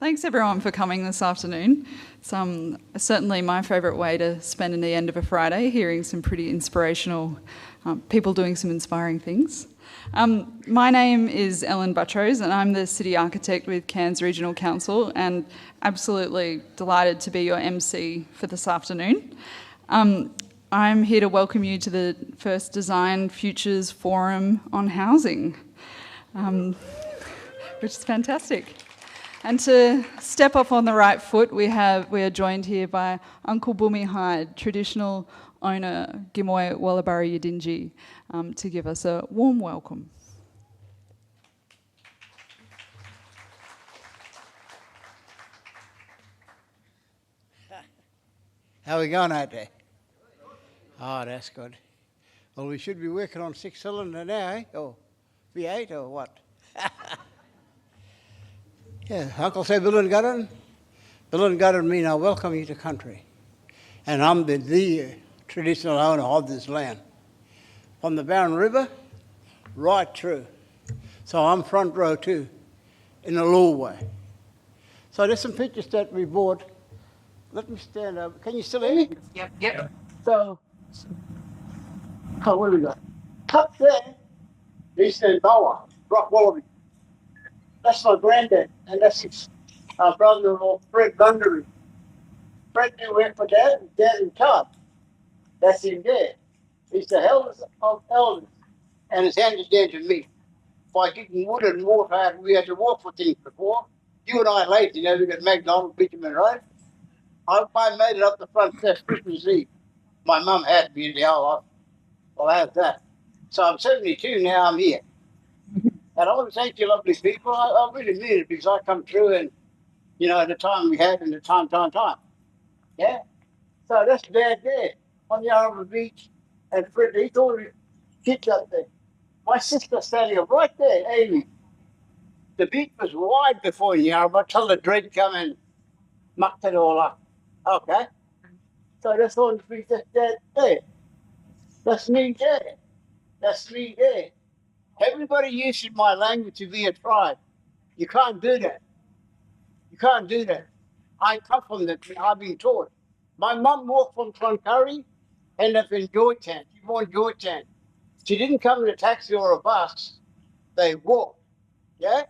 Thanks everyone for coming this afternoon. It's certainly my favourite way to spend the end of a Friday, hearing some pretty inspirational people doing some inspiring things. My name is Ellen Buttrose and I'm the City Architect with Cairns Regional Council and absolutely delighted to be your MC for this afternoon. I'm here to welcome you to the first Design Futures Forum on Housing, which is fantastic. And to step off on the right foot, we are joined here by Uncle Bumi Hyde, traditional owner Gimoy Wallabarri Yidinji, to give us a warm welcome. How are we going out there? Oh, that's good. Well, we should be working on 6-cylinder now, eh? Or V8 or what? Yeah, Uncle say Bill and Gudden. Bill and Gudden mean I welcome you to country. And I'm the traditional owner of this land. From the Barron River, right through. So I'm front row too, in a law way. So there's some pictures that we bought. Let me stand up. Can you still hear me? Yep. So, what do we got? Up there, Eastern Boa, Rock Wallaby. That's my granddad, and that's his brother-in-law, Fred Bunbury. Fred did work for Dad, and Dad retired. That's him there. He's the eldest of elders, and it's handed down to me. By getting wood and water out, we had to walk for things before. You and I late, you know, we got McDonald, Bitumen Road. I made it up the front steps Christmas Eve. My mum had me in the hour. Well, I had that. So I'm 72 now, I'm here. And I want to thank you lovely people. I really mean it because I come through and, you know, the time we had and the time. Yeah? So that's Dad there on the Arbour Beach. And Fred, he thought he kids up there. My sister standing up right there, Amy. The beach was wide before Yarra till the dredge come and mucked it all up. Okay? So that's on the beach, that's Dad there. That's me there. That's me there. Everybody uses my language to be a tribe. You can't do that. You can't do that. I come from the tree. I've been taught. My mum walked from Cloncurry, ended up in Georgetown. She born in Georgetown. She didn't come in a taxi or a bus. They walked. Yeah?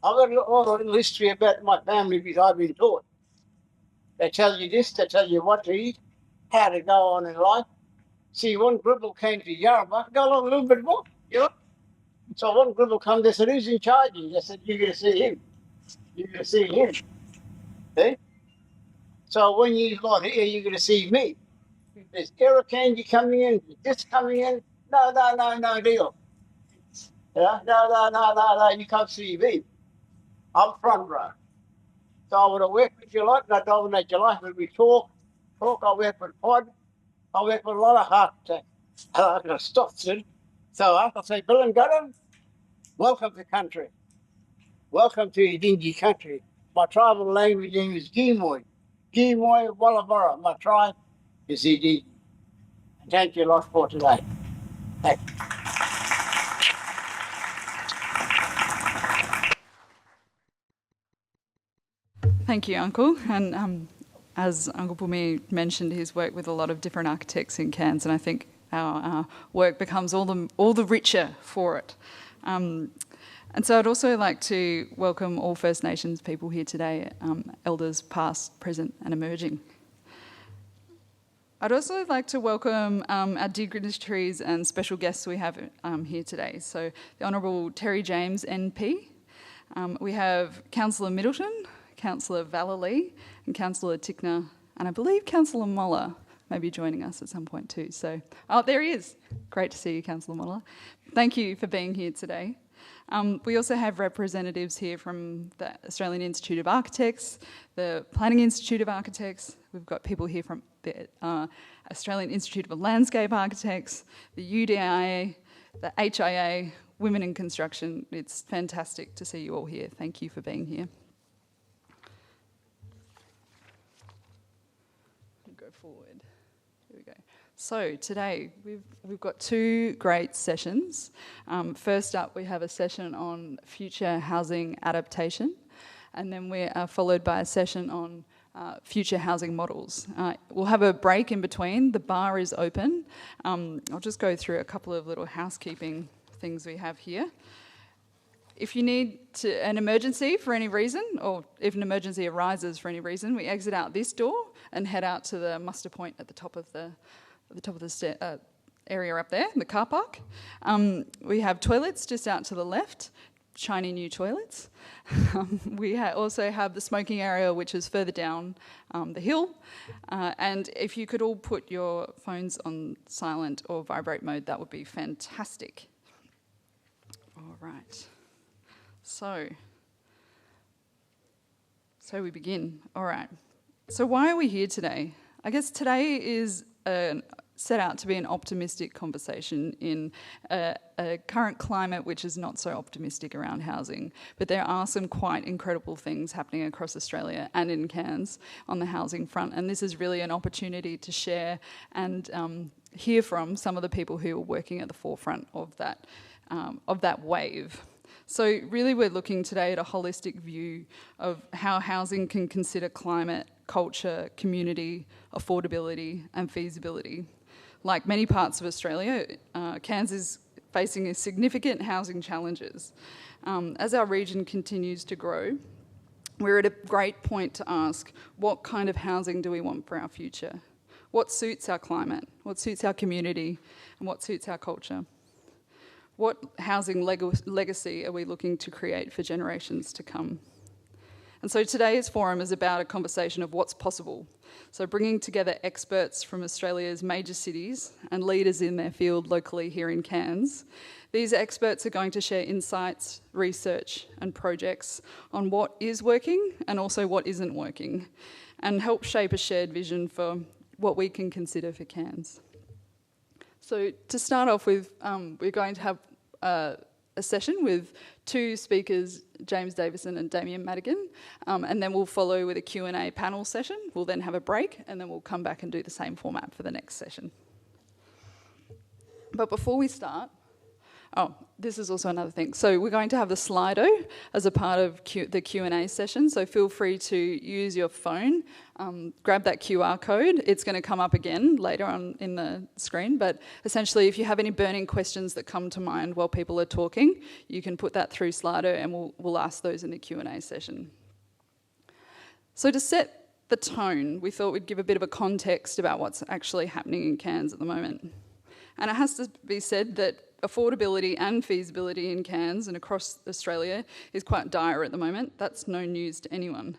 I've got a little history about my family because I've been taught. They tell you this, they tell you what to eat, how to go on in life. See, one gribble came to Yarra, go along a little bit more, you know? So one gribble come, they said, who's in charge? They said, you're going to see him. You're going to see him. See? So when you're not here, you're going to see me. There's Irrikanji coming in, this coming in. No deal. Yeah? No, you can't see me. I'm front row. So I would have worked with you lot, and I dominate your life. When we talk, I work with Pod. I work with a lot of heart attack. I'm going to stop soon. So I'll say, Bill and Gudden, welcome to country. Welcome to Yidinji country. My tribal language name is Gimoy. Gimoy Wallabarri. My tribe is Yidinji. Thank you a lot for today. Thank you. Thank you, Uncle. And as Uncle Bumi mentioned, he's worked with a lot of different architects in Cairns, and I think our work becomes all the richer for it. And so I'd also like to welcome all First Nations people here today, elders past, present and emerging. I'd also like to welcome our dignitaries and special guests we have here today. So the Honourable Terry James MP. We have Councillor Middleton, Councillor Vallely and Councillor Tickner, and I believe Councillor Moller may be joining us at some point too. So, there he is. Great to see you, Councillor Moller. Thank you for being here today. We also have representatives here from the Australian Institute of Architects, the Planning Institute of Architects. We've got people here from the Australian Institute of Landscape Architects, the UDIA, the HIA, Women in Construction. It's fantastic to see you all here. Thank you for being here. Go forward. Here we go. So today we've got two great sessions. First up, we have a session on future housing adaptation, and then we are followed by a session on future housing models. We'll have a break in between. The bar is open. I'll just go through a couple of little housekeeping things we have here. If you need an emergency for any reason, or if an emergency arises for any reason, we exit out this door and head out to the muster point at the top of the area up there, the car park. We have toilets just out to the left, shiny new toilets. We also have the smoking area, which is further down the hill. And if you could all put your phones on silent or vibrate mode, that would be fantastic. All right. So we begin. All right. So why are we here today? I guess today is set out to be an optimistic conversation in a current climate which is not so optimistic around housing. But there are some quite incredible things happening across Australia and in Cairns on the housing front. And this is really an opportunity to share and hear from some of the people who are working at the forefront of that wave. So really we're looking today at a holistic view of how housing can consider climate, culture, community, affordability and feasibility. Like many parts of Australia, Cairns is facing significant housing challenges. As our region continues to grow, we're at a great point to ask, what kind of housing do we want for our future? What suits our climate? What suits our community? And what suits our culture? What housing legacy are we looking to create for generations to come? And so today's forum is about a conversation of what's possible. So bringing together experts from Australia's major cities and leaders in their field locally here in Cairns. These experts are going to share insights, research and projects on what is working and also what isn't working, and help shape a shared vision for what we can consider for Cairns. So to start off with, we're going to have a session with two speakers, James Davidson and Damian Madigan, and then we'll follow with a Q&A panel session. We'll then have a break, and then we'll come back and do the same format for the next session. But before we start, this is also another thing. So we're going to have the Slido as a part of the Q&A session, so feel free to use your phone, grab that QR code. It's going to come up again later on in the screen, but essentially if you have any burning questions that come to mind while people are talking, you can put that through Slido and we'll ask those in the Q&A session. So to set the tone, we thought we'd give a bit of a context about what's actually happening in Cairns at the moment. And it has to be said that affordability and feasibility in Cairns and across Australia is quite dire at the moment. That's no news to anyone.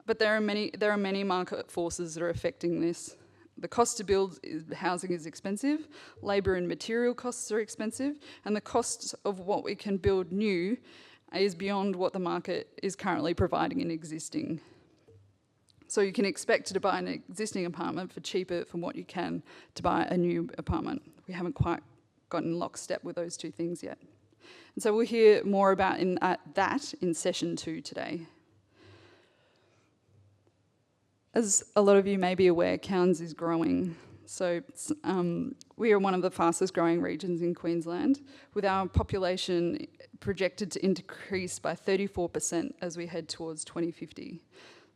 But there are many market forces that are affecting this. The cost to build housing is expensive, labour and material costs are expensive, and the cost of what we can build new is beyond what the market is currently providing in existing. So you can expect to buy an existing apartment for cheaper from what you can to buy a new apartment. We haven't quite gotten lockstep with those two things yet. And so we'll hear more about that in session 2 today. As a lot of you may be aware, Cairns is growing. So we are one of the fastest growing regions in Queensland, with our population projected to increase by 34% as we head towards 2050.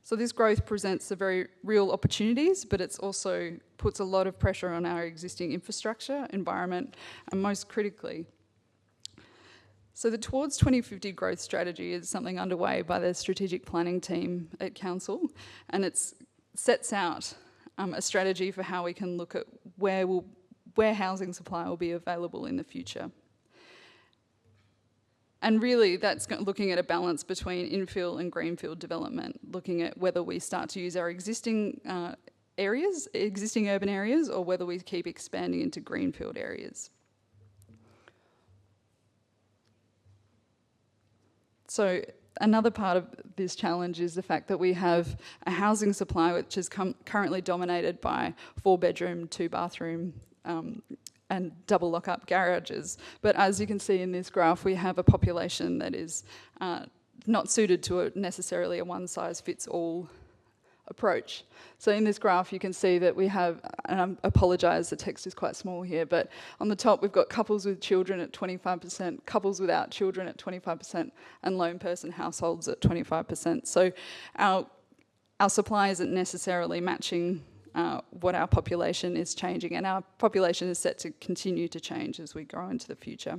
So this growth presents some very real opportunities, but it's also puts a lot of pressure on our existing infrastructure, environment, and most critically. So the Towards 2050 growth strategy is something underway by the strategic planning team at Council, and it sets out a strategy for how we can look at where housing supply will be available in the future. And really, that's looking at a balance between infill and greenfield development, looking at whether we start to use our existing urban areas, or whether we keep expanding into greenfield areas. So another part of this challenge is the fact that we have a housing supply which is currently dominated by 4-bedroom, 2-bathroom and double lock-up garages. But as you can see in this graph, we have a population that is not suited to necessarily a one-size-fits-all approach. So in this graph you can see that we have, and I apologise, the text is quite small here, but on the top we've got couples with children at 25%, couples without children at 25%, and lone person households at 25%. So our supply isn't necessarily matching what our population is changing, and our population is set to continue to change as we grow into the future.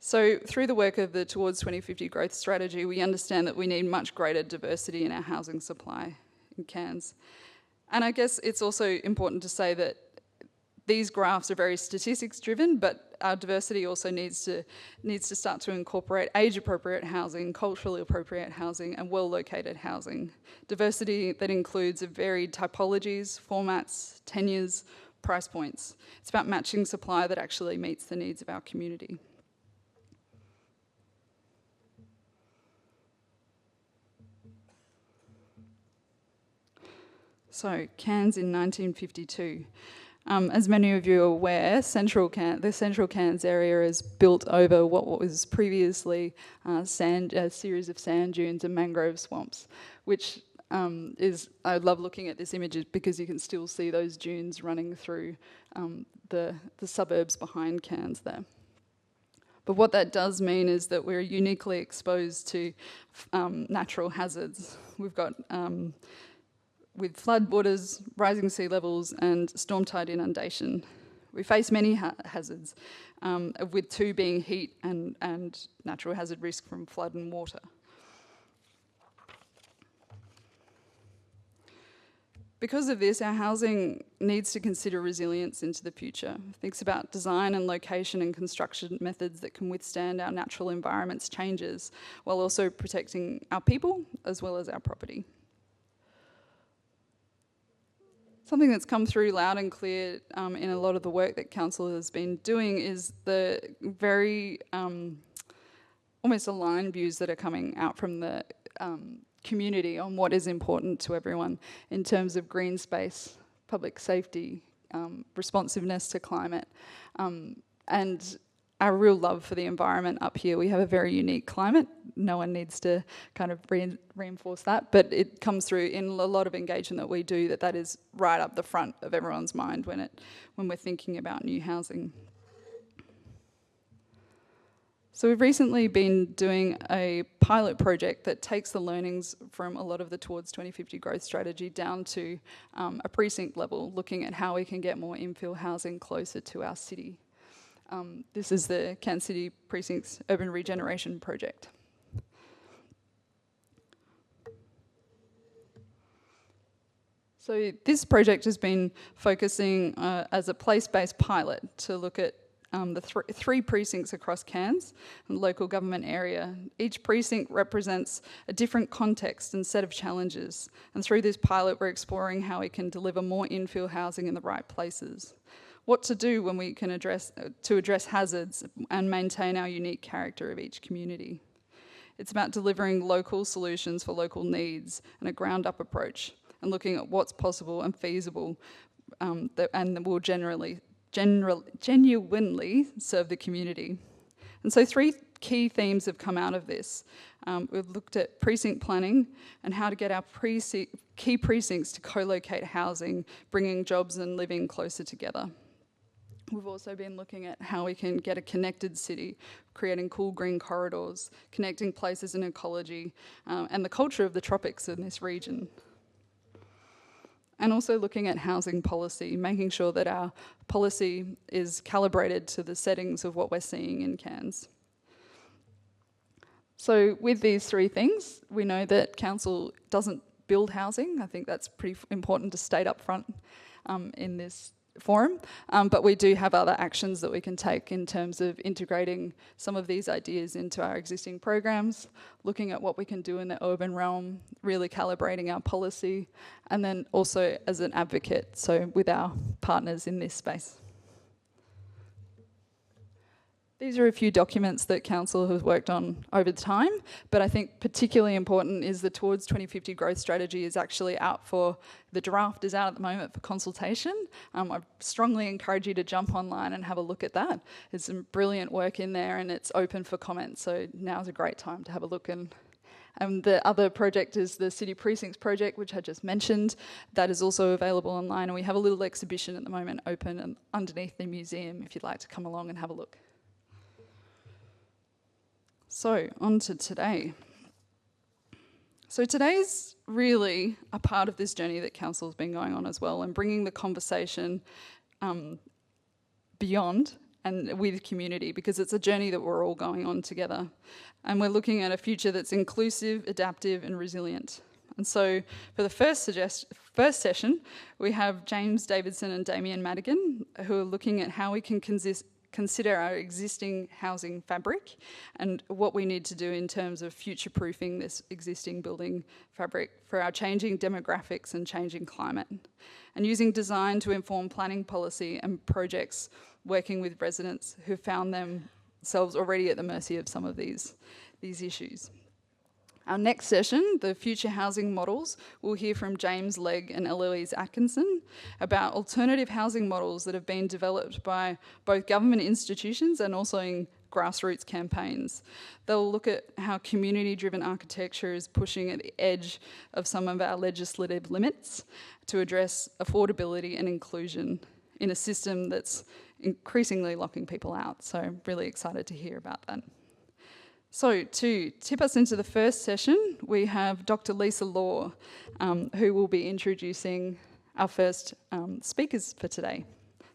So through the work of the Towards 2050 Growth Strategy, we understand that we need much greater diversity in our housing supply in Cairns. And I guess it's also important to say that these graphs are very statistics driven, but our diversity also needs to start to incorporate age-appropriate housing, culturally appropriate housing, and well-located housing. Diversity that includes varied typologies, formats, tenures, price points. It's about matching supply that actually meets the needs of our community. So, Cairns in 1952. As many of you are aware, the Central Cairns area is built over what was previously a series of sand dunes and mangrove swamps, which I love looking at this image because you can still see those dunes running through the suburbs behind Cairns there. But what that does mean is that we're uniquely exposed to natural hazards. We've got with flood waters, rising sea levels, and storm tide inundation. We face many hazards, with two being heat and natural hazard risk from flood and water. Because of this, our housing needs to consider resilience into the future. It thinks about design and location and construction methods that can withstand our natural environment's changes, while also protecting our people as well as our property. Something that's come through loud and clear in a lot of the work that Council has been doing is the very almost aligned views that are coming out from the community on what is important to everyone in terms of green space, public safety, responsiveness to climate, and our real love for the environment up here. We have a very unique climate. No one needs to kind of reinforce that, but it comes through in a lot of engagement that we do, that is right up the front of everyone's mind when we're thinking about new housing. So we've recently been doing a pilot project that takes the learnings from a lot of the Towards 2050 Growth Strategy down to a precinct level, looking at how we can get more infill housing closer to our city. This is the Cairns City Precinct's Urban Regeneration Project. So this project has been focusing as a place-based pilot to look at the three precincts across Cairns and local government area. Each precinct represents a different context and set of challenges. And through this pilot, we're exploring how we can deliver more infill housing in the right places. What to do when we can address hazards and maintain our unique character of each community. It's about delivering local solutions for local needs and a ground-up approach, and looking at what's possible and feasible, and that will genuinely serve the community. And so 3 key themes have come out of this. We've looked at precinct planning and how to get our key precincts to co-locate housing, bringing jobs and living closer together. We've also been looking at how we can get a connected city, creating cool green corridors, connecting places and ecology, and the culture of the tropics in this region. And also looking at housing policy, making sure that our policy is calibrated to the settings of what we're seeing in Cairns. So with these 3 things, we know that Council doesn't build housing. I think that's pretty important to state up front in this forum, but we do have other actions that we can take in terms of integrating some of these ideas into our existing programs, looking at what we can do in the urban realm, really calibrating our policy, and then also as an advocate, so with our partners in this space. These are a few documents that Council has worked on over time, but I think particularly important is the Towards 2050 Growth Strategy is actually out for, the draft is out at the moment for consultation. I strongly encourage you to jump online and have a look at that. There's some brilliant work in there and it's open for comment, so now's a great time to have a look and The other project is the City Precincts project, which I just mentioned. That is also available online, and we have a little exhibition at the moment open and underneath the museum if you'd like to come along and have a look. So, on to today. So today's really a part of this journey that Council's been going on as well, and bringing the conversation beyond and with community, because it's a journey that we're all going on together. And we're looking at a future that's inclusive, adaptive and resilient. And so for the first session, we have James Davidson and Damian Madigan, who are looking at how we can consider our existing housing fabric and what we need to do in terms of future-proofing this existing building fabric for our changing demographics and changing climate, and using design to inform planning policy and projects, working with residents who found themselves already at the mercy of some of these issues. Our next session, the Future Housing Models, we'll hear from James Legge and Eloise Atkinson about alternative housing models that have been developed by both government institutions and also in grassroots campaigns. They'll look at how community-driven architecture is pushing at the edge of some of our legislative limits to address affordability and inclusion in a system that's increasingly locking people out. So I'm really excited to hear about that. So to tip us into the first session, we have Dr. Lisa Law, who will be introducing our first speakers for today.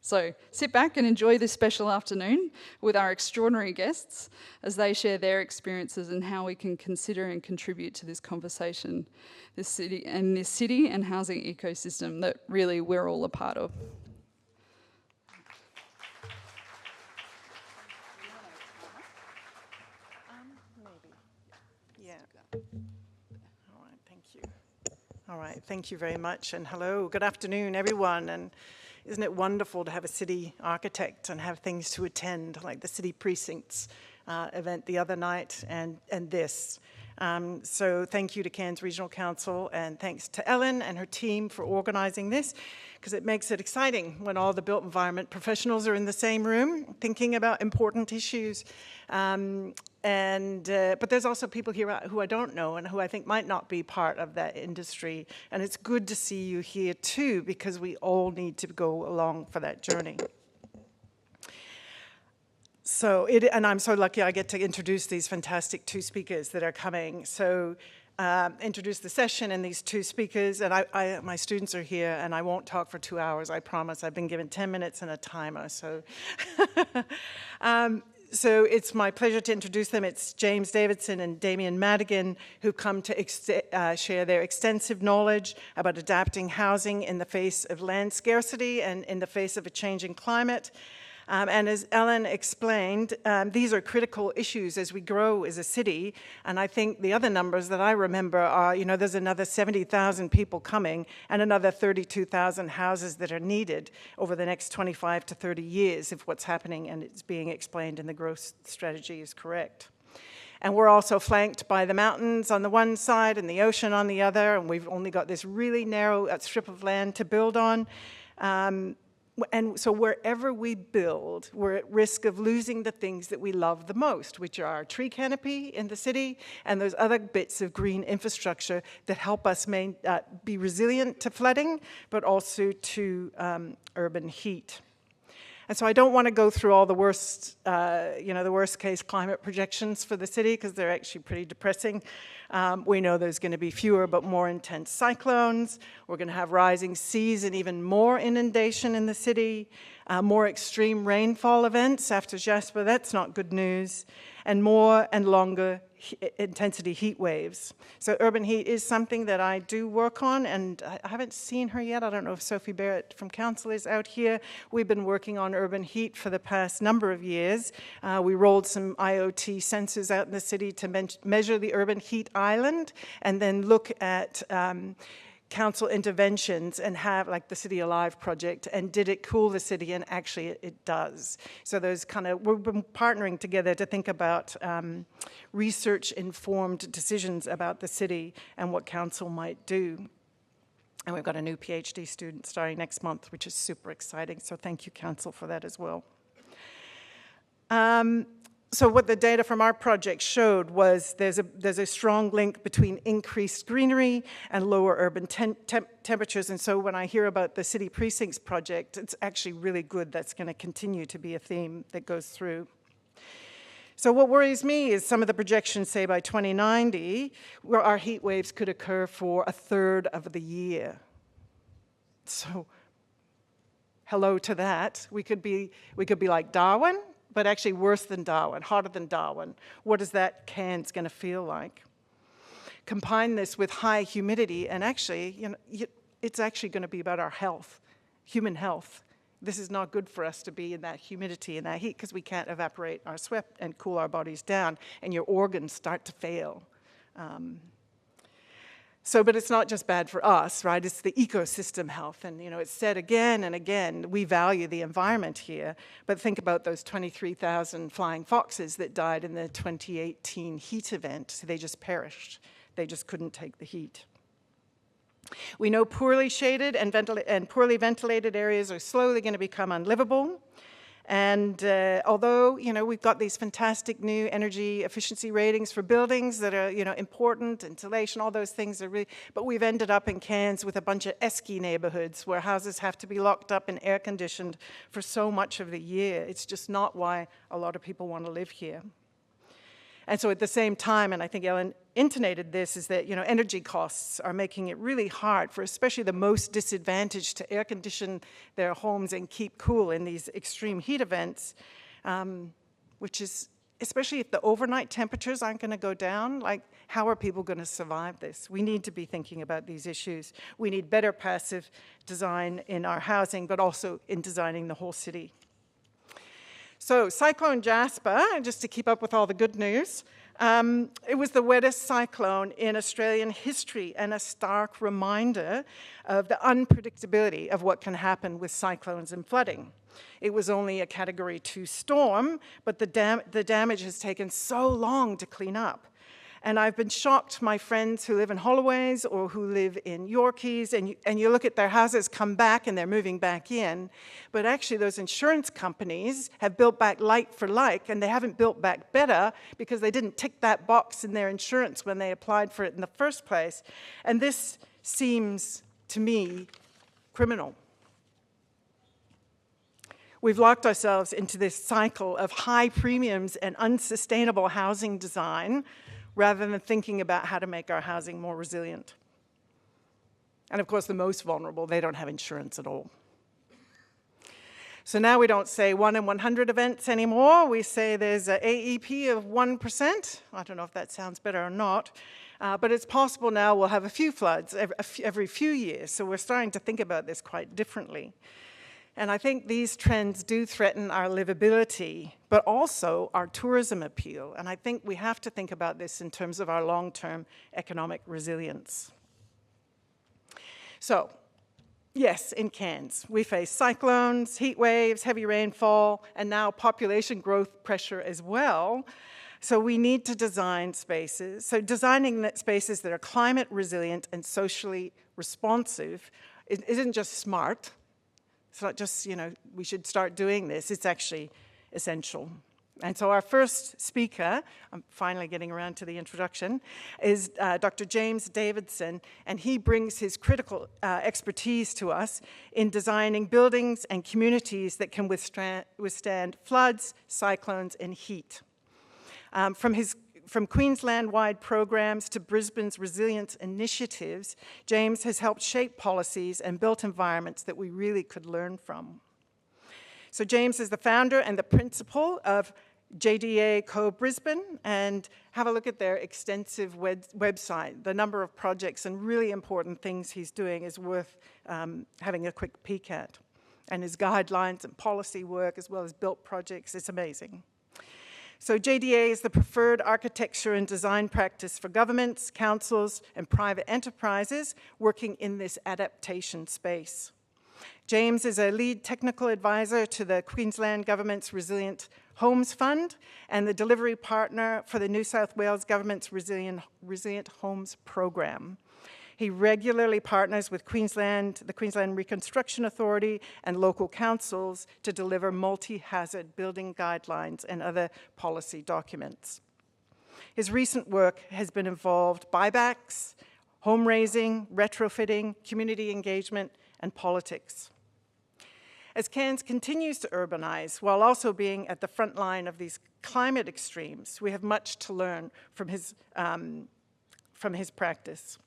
So sit back and enjoy this special afternoon with our extraordinary guests as they share their experiences and how we can consider and contribute to this conversation, this city and housing ecosystem that really we're all a part of. All right, thank you very much, and hello, good afternoon, everyone. And isn't it wonderful to have a city architect and have things to attend, like the City Precincts event the other night and this. So thank you to Cairns Regional Council, and thanks to Ellen and her team for organising this, because it makes it exciting when all the built environment professionals are in the same room thinking about important issues. But there's also people here who I don't know and who I think might not be part of that industry. And it's good to see you here too, because we all need to go along for that journey. So, and I'm so lucky I get to introduce these fantastic two speakers that are coming. So, introduce the session and these two speakers, and my students are here, and I won't talk for 2 hours, I promise. I've been given 10 minutes and a timer, so. So it's my pleasure to introduce them. It's James Davidson and Damian Madigan, who come to share their extensive knowledge about adapting housing in the face of land scarcity and in the face of a changing climate. And as Ellen explained, these are critical issues as we grow as a city. And I think the other numbers that I remember are, you know, there's another 70,000 people coming and another 32,000 houses that are needed over the next 25 to 30 years if what's happening and it's being explained in the growth strategy is correct. And we're also flanked by the mountains on the one side and the ocean on the other, and we've only got this really narrow strip of land to build on. And so wherever we build, we're at risk of losing the things that we love the most, which are our tree canopy in the city and those other bits of green infrastructure that help us be resilient to flooding, but also to urban heat. And so I don't want to go through all the worst, the worst case climate projections for the city, because they're actually pretty depressing. We know there's going to be fewer but more intense cyclones. We're going to have rising seas and even more inundation in the city, more extreme rainfall events after Jasper. That's not good news. And more and longer intensity heat waves. So urban heat is something that I do work on, and I haven't seen her yet. I don't know if Sophie Barrett from Council is out here. We've been working on urban heat for the past number of years. We rolled some IoT sensors out in the city to measure the urban heat island and then look at council interventions and have like the City Alive project, and did it cool the city? And actually it does. So those we've been partnering together to think about research-informed decisions about the city and what council might do. And we've got a new PhD student starting next month, which is super exciting. So thank you, council, for that as well. So what the data from our project showed was there's a strong link between increased greenery and lower urban temperatures. And so when I hear about the City Precincts project, it's actually really good. That's going to continue to be a theme that goes through. So what worries me is some of the projections say by 2090, where our heat waves could occur for a third of the year. So hello to that. We could be like Darwin, but actually worse than Darwin, hotter than Darwin. What is that Cairns going to feel like? Combine this with high humidity, and actually, it's actually going to be about our health, human health. This is not good for us to be in that humidity and that heat because we can't evaporate our sweat and cool our bodies down, and your organs start to fail. But it's not just bad for us, right? It's the ecosystem health. And, it's said again and again, we value the environment here. But think about those 23,000 flying foxes that died in the 2018 heat event. They just perished. They just couldn't take the heat. We know poorly shaded and poorly ventilated areas are slowly going to become unlivable. And although, we've got these fantastic new energy efficiency ratings for buildings that are, important, insulation, all those things are really, but we've ended up in Cairns with a bunch of esky neighborhoods where houses have to be locked up and air conditioned for so much of the year. It's just not why a lot of people want to live here. And so at the same time, and I think Ellen intonated this, is that energy costs are making it really hard for especially the most disadvantaged to air condition their homes and keep cool in these extreme heat events, which is, especially if the overnight temperatures aren't going to go down, like how are people going to survive this? We need to be thinking about these issues. We need better passive design in our housing, but also in designing the whole city. So Cyclone Jasper, just to keep up with all the good news, it was the wettest cyclone in Australian history and a stark reminder of the unpredictability of what can happen with cyclones and flooding. It was only a Category 2 storm, but the damage has taken so long to clean up. And I've been shocked, my friends who live in Holloways or who live in Yorkies, and you look at their houses come back and they're moving back in, but actually those insurance companies have built back like for like, and they haven't built back better because they didn't tick that box in their insurance when they applied for it in the first place. And this seems, to me, criminal. We've locked ourselves into this cycle of high premiums and unsustainable housing design, rather than thinking about how to make our housing more resilient. And of course, the most vulnerable, they don't have insurance at all. So now we don't say 1 in 100 events anymore. We say there's an AEP of 1%. I don't know if that sounds better or not. But it's possible now we'll have a few floods every few years. So we're starting to think about this quite differently. And I think these trends do threaten our livability, but also our tourism appeal. And I think we have to think about this in terms of our long-term economic resilience. So, yes, in Cairns, we face cyclones, heat waves, heavy rainfall, and now population growth pressure as well. So we need to design spaces. So designing spaces that are climate resilient and socially responsive isn't just smart. It's not just, we should start doing this. It's actually essential. And so our first speaker, I'm finally getting around to the introduction, is Dr. James Davidson, and he brings his critical expertise to us in designing buildings and communities that can withstand floods, cyclones, and heat. From Queensland-wide programs to Brisbane's resilience initiatives, James has helped shape policies and built environments that we really could learn from. So James is the founder and the principal of JDA Co Brisbane, and have a look at their extensive website. The number of projects and really important things he's doing is worth having a quick peek at. And his guidelines and policy work, as well as built projects, is amazing. So JDA is the preferred architecture and design practice for governments, councils, and private enterprises working in this adaptation space. James is a lead technical advisor to the Queensland Government's Resilient Homes Fund and the delivery partner for the New South Wales Government's Resilient Homes Program. He regularly partners with the Queensland Reconstruction Authority and local councils to deliver multi-hazard building guidelines and other policy documents. His recent work has been involved buybacks, home raising, retrofitting, community engagement, and politics. As Cairns continues to urbanize while also being at the front line of these climate extremes, we have much to learn from his practice.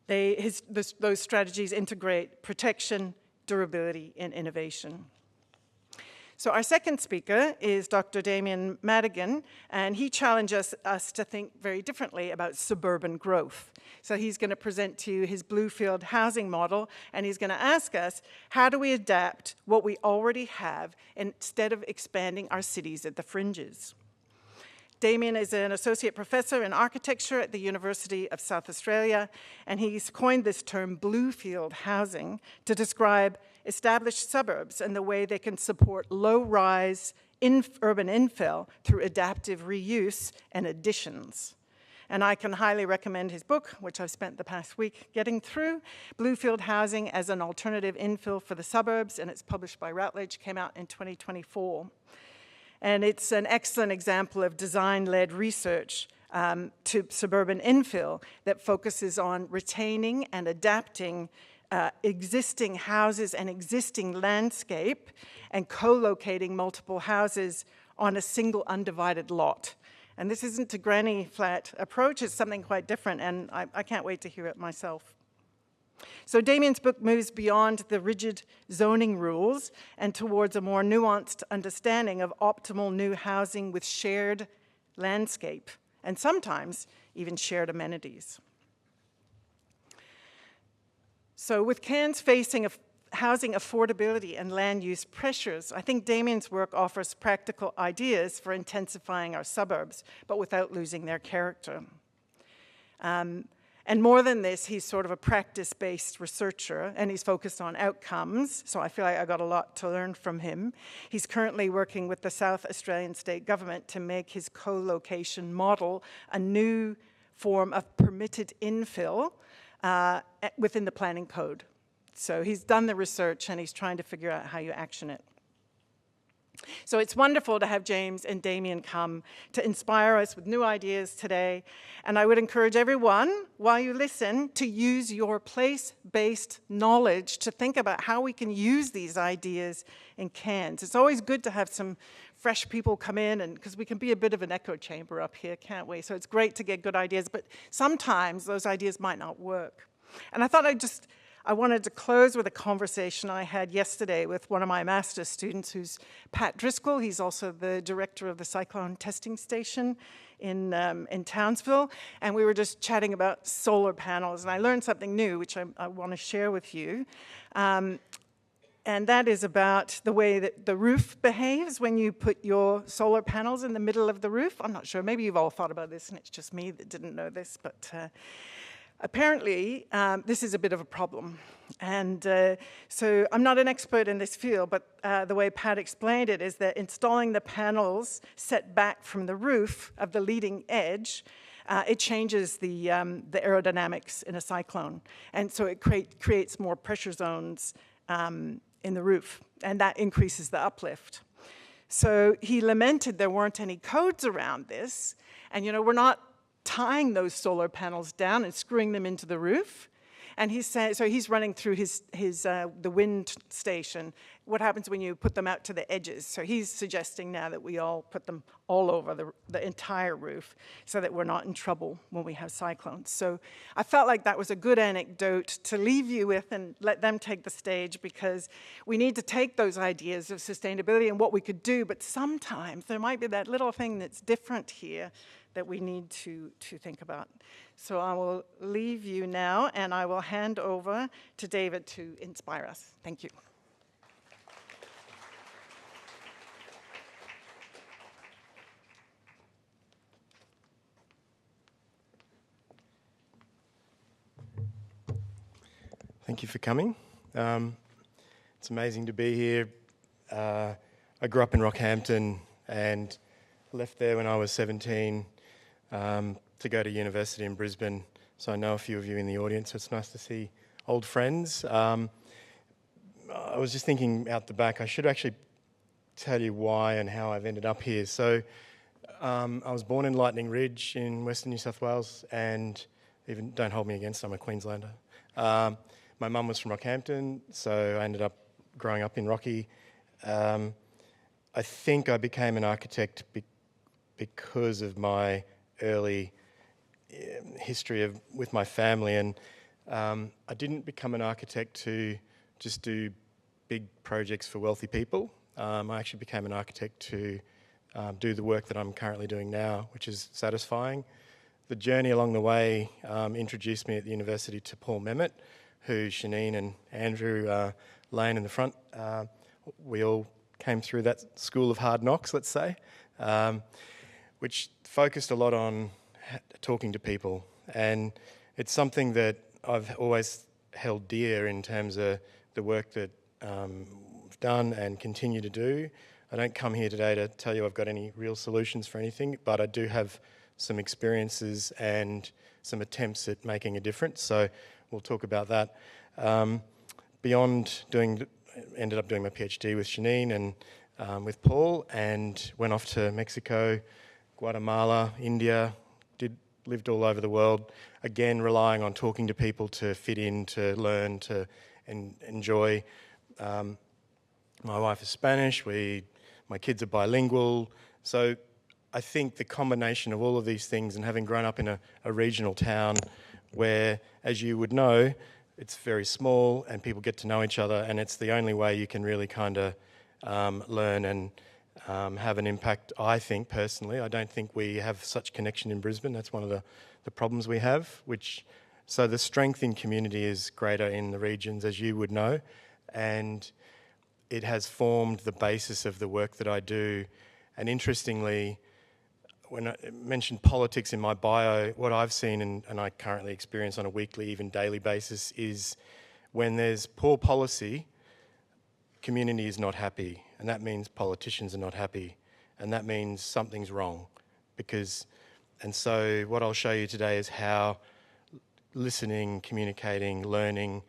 Those strategies integrate protection, durability, and innovation. So our second speaker is Dr. Damian Madigan, and he challenges us to think very differently about suburban growth. So he's going to present to you his Bluefield housing model, and he's going to ask us, how do we adapt what we already have instead of expanding our cities at the fringes? Damian is an associate professor in architecture at the University of South Australia, and he's coined this term Bluefield housing to describe established suburbs and the way they can support low-rise urban infill through adaptive reuse and additions. And I can highly recommend his book, which I've spent the past week getting through, Bluefield Housing as an Alternative Infill for the Suburbs, and it's published by Routledge, came out in 2024. And it's an excellent example of design-led research to suburban infill that focuses on retaining and adapting existing houses and existing landscape and co-locating multiple houses on a single undivided lot. And this isn't a granny flat approach, it's something quite different, and I can't wait to hear it myself. So Damian's book moves beyond the rigid zoning rules and towards a more nuanced understanding of optimal new housing with shared landscape, and sometimes even shared amenities. So with Cairns facing housing affordability and land use pressures, I think Damian's work offers practical ideas for intensifying our suburbs, but without losing their character. And more than this, he's sort of a practice-based researcher, and he's focused on outcomes, so I feel like I got a lot to learn from him. He's currently working with the South Australian State Government to make his co-location model a new form of permitted infill within the planning code. So he's done the research, and he's trying to figure out how you action it. So it's wonderful to have James and Damian come to inspire us with new ideas today. And I would encourage everyone, while you listen, to use your place-based knowledge to think about how we can use these ideas in Cairns. It's always good to have some fresh people come in, and because we can be a bit of an echo chamber up here, can't we? So it's great to get good ideas, but sometimes those ideas might not work. And I thought I wanted to close with a conversation I had yesterday with one of my master's students, who's Pat Driscoll. He's also the director of the Cyclone Testing Station in Townsville. And we were just chatting about solar panels. And I learned something new, which I want to share with you. And that is about the way that the roof behaves when you put your solar panels in the middle of the roof. I'm not sure. Maybe you've all thought about this, and it's just me that didn't know this. But apparently, this is a bit of a problem. And so I'm not an expert in this field, but the way Pat explained it is that installing the panels set back from the roof of the leading edge, it changes the aerodynamics in a cyclone. And so it creates more pressure zones in the roof, and that increases the uplift. So he lamented there weren't any codes around this, and we're not tying those solar panels down and screwing them into the roof. And he's saying, so he's running through the wind station, what happens when you put them out to the edges. So he's suggesting now that we all put them all over the entire roof so that we're not in trouble when we have cyclones. So I felt like that was a good anecdote to leave you with and let them take the stage, because we need to take those ideas of sustainability and what we could do, but sometimes there might be that little thing that's different here that we need to think about. So I will leave you now, and I will hand over to David to inspire us. Thank you. Thank you for coming. It's amazing to be here. I grew up in Rockhampton and left there when I was 17 to go to university in Brisbane so I know a few of you in the audience, so it's nice to see old friends. I was just thinking out the back, I should actually tell you why and how I've ended up here. So I was born in Lightning Ridge in Western New South Wales, and even don't hold me against, I'm a Queenslander. My mum was from Rockhampton, so I ended up growing up in Rocky. I think I became an architect because of my early history with my family, and I didn't become an architect to just do big projects for wealthy people. I actually became an architect to do the work that I'm currently doing now, which is satisfying. The journey along the way introduced me at the university to Paul Memmott, who Shaneen and Andrew Lane in the front, we all came through that school of hard knocks, let's say, which focused a lot on talking to people. And it's something that I've always held dear in terms of the work that I've done and continue to do. I don't come here today to tell you I've got any real solutions for anything, but I do have some experiences and some attempts at making a difference. So we'll talk about that. Ended up doing my PhD with Shaneen and with Paul, and went off to Mexico, Guatemala, India, lived all over the world, again relying on talking to people to fit in, to learn, to enjoy. My wife is Spanish, my kids are bilingual, so I think the combination of all of these things and having grown up in a regional town where, as you would know, it's very small and people get to know each other, and it's the only way you can really kind of learn and have an impact, I think, personally. I don't think we have such connection in Brisbane. That's one of the problems we have, so the strength in community is greater in the regions, as you would know, and it has formed the basis of the work that I do. And interestingly, when I mentioned politics in my bio, what I've seen and I currently experience on a weekly, even daily basis is when there's poor policy, community is not happy, and that means politicians are not happy, and that means something's wrong. And so what I'll show you today is how listening, communicating, learning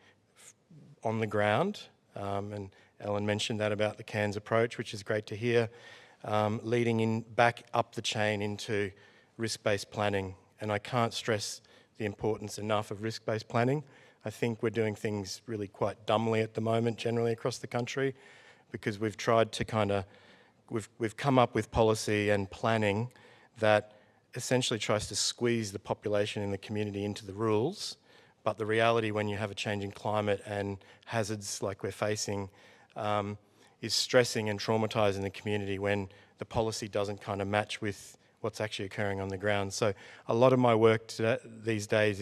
on the ground, and Ellen mentioned that about the Cairns approach, which is great to hear, leading back up the chain into risk-based planning. And I can't stress the importance enough of risk-based planning. I think we're doing things really quite dumbly at the moment, generally across the country, because we've tried to we've come up with policy and planning that essentially tries to squeeze the population in the community into the rules. But the reality, when you have a changing climate and hazards like we're facing, is stressing and traumatising the community when the policy doesn't kind of match with what's actually occurring on the ground. So a lot of my work these days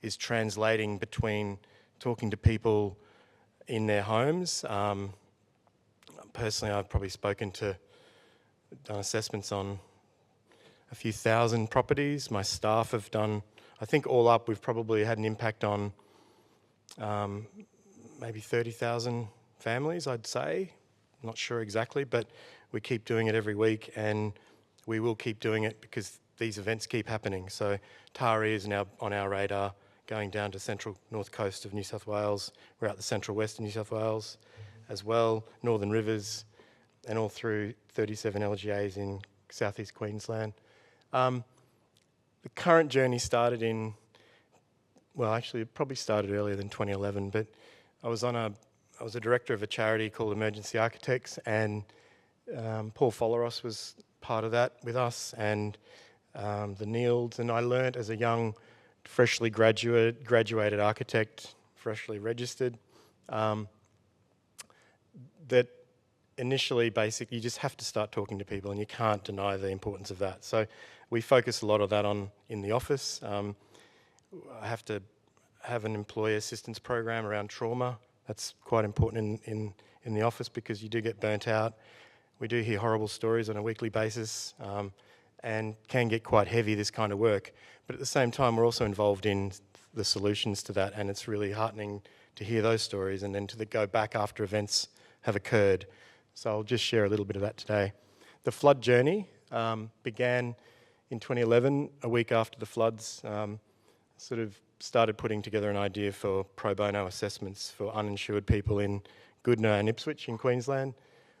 is translating between talking to people in their homes. Personally, I've probably done assessments on a few thousand properties. My staff have done, I think all up, we've probably had an impact on maybe 30,000 families, I'd say. I'm not sure exactly, but we keep doing it every week, and we will keep doing it because these events keep happening. So Taree is now on our radar, going down to central north coast of New South Wales. We're out the central west of New South Wales as well, Northern Rivers, and all through 37 LGAs in southeast Queensland. The current journey started it probably started earlier than 2011, but I was a director of a charity called Emergency Architects, and Paul Folleros was part of that with us, and the Nields, and I learnt as a young, freshly graduated architect, freshly registered, that initially, basically, you just have to start talking to people, and you can't deny the importance of that. So we focus a lot of that in the office. I have to have an employee assistance program around trauma. That's quite important in the office because you do get burnt out. We do hear horrible stories on a weekly basis, and can get quite heavy, this kind of work. But at the same time, we're also involved in the solutions to that, and it's really heartening to hear those stories and then to go back after events have occurred. So I'll just share a little bit of that today. The flood journey began in 2011, a week after the floods. sort of started putting together an idea for pro bono assessments for uninsured people in Goodna and Ipswich in Queensland.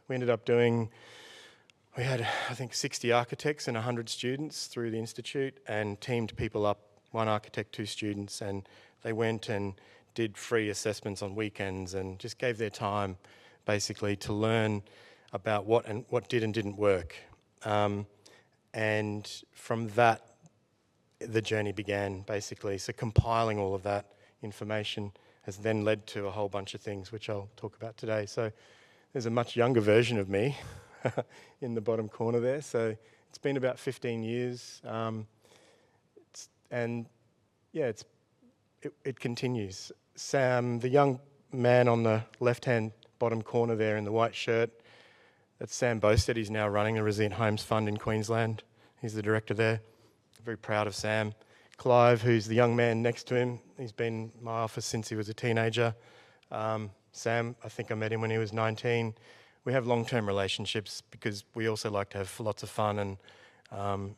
We ended up we had, I think, 60 architects and 100 students through the institute, and teamed people up, 1 architect, 2 students, and they went and did free assessments on weekends and just gave their time basically to learn about what did and didn't work. And from that, the journey began, basically. So compiling all of that information has then led to a whole bunch of things, which I'll talk about today. So there's a much younger version of me in the bottom corner there. So it's been about 15 years. It continues. Sam, the young man on the left-hand bottom corner there in the white shirt, that's Sam Bosted. He's now running the Resilient Homes Fund in Queensland. He's the director there. Very proud of Sam. Clive, who's the young man next to him, he's been in my office since he was a teenager. Sam, I think I met him when he was 19. We have long-term relationships because we also like to have lots of fun and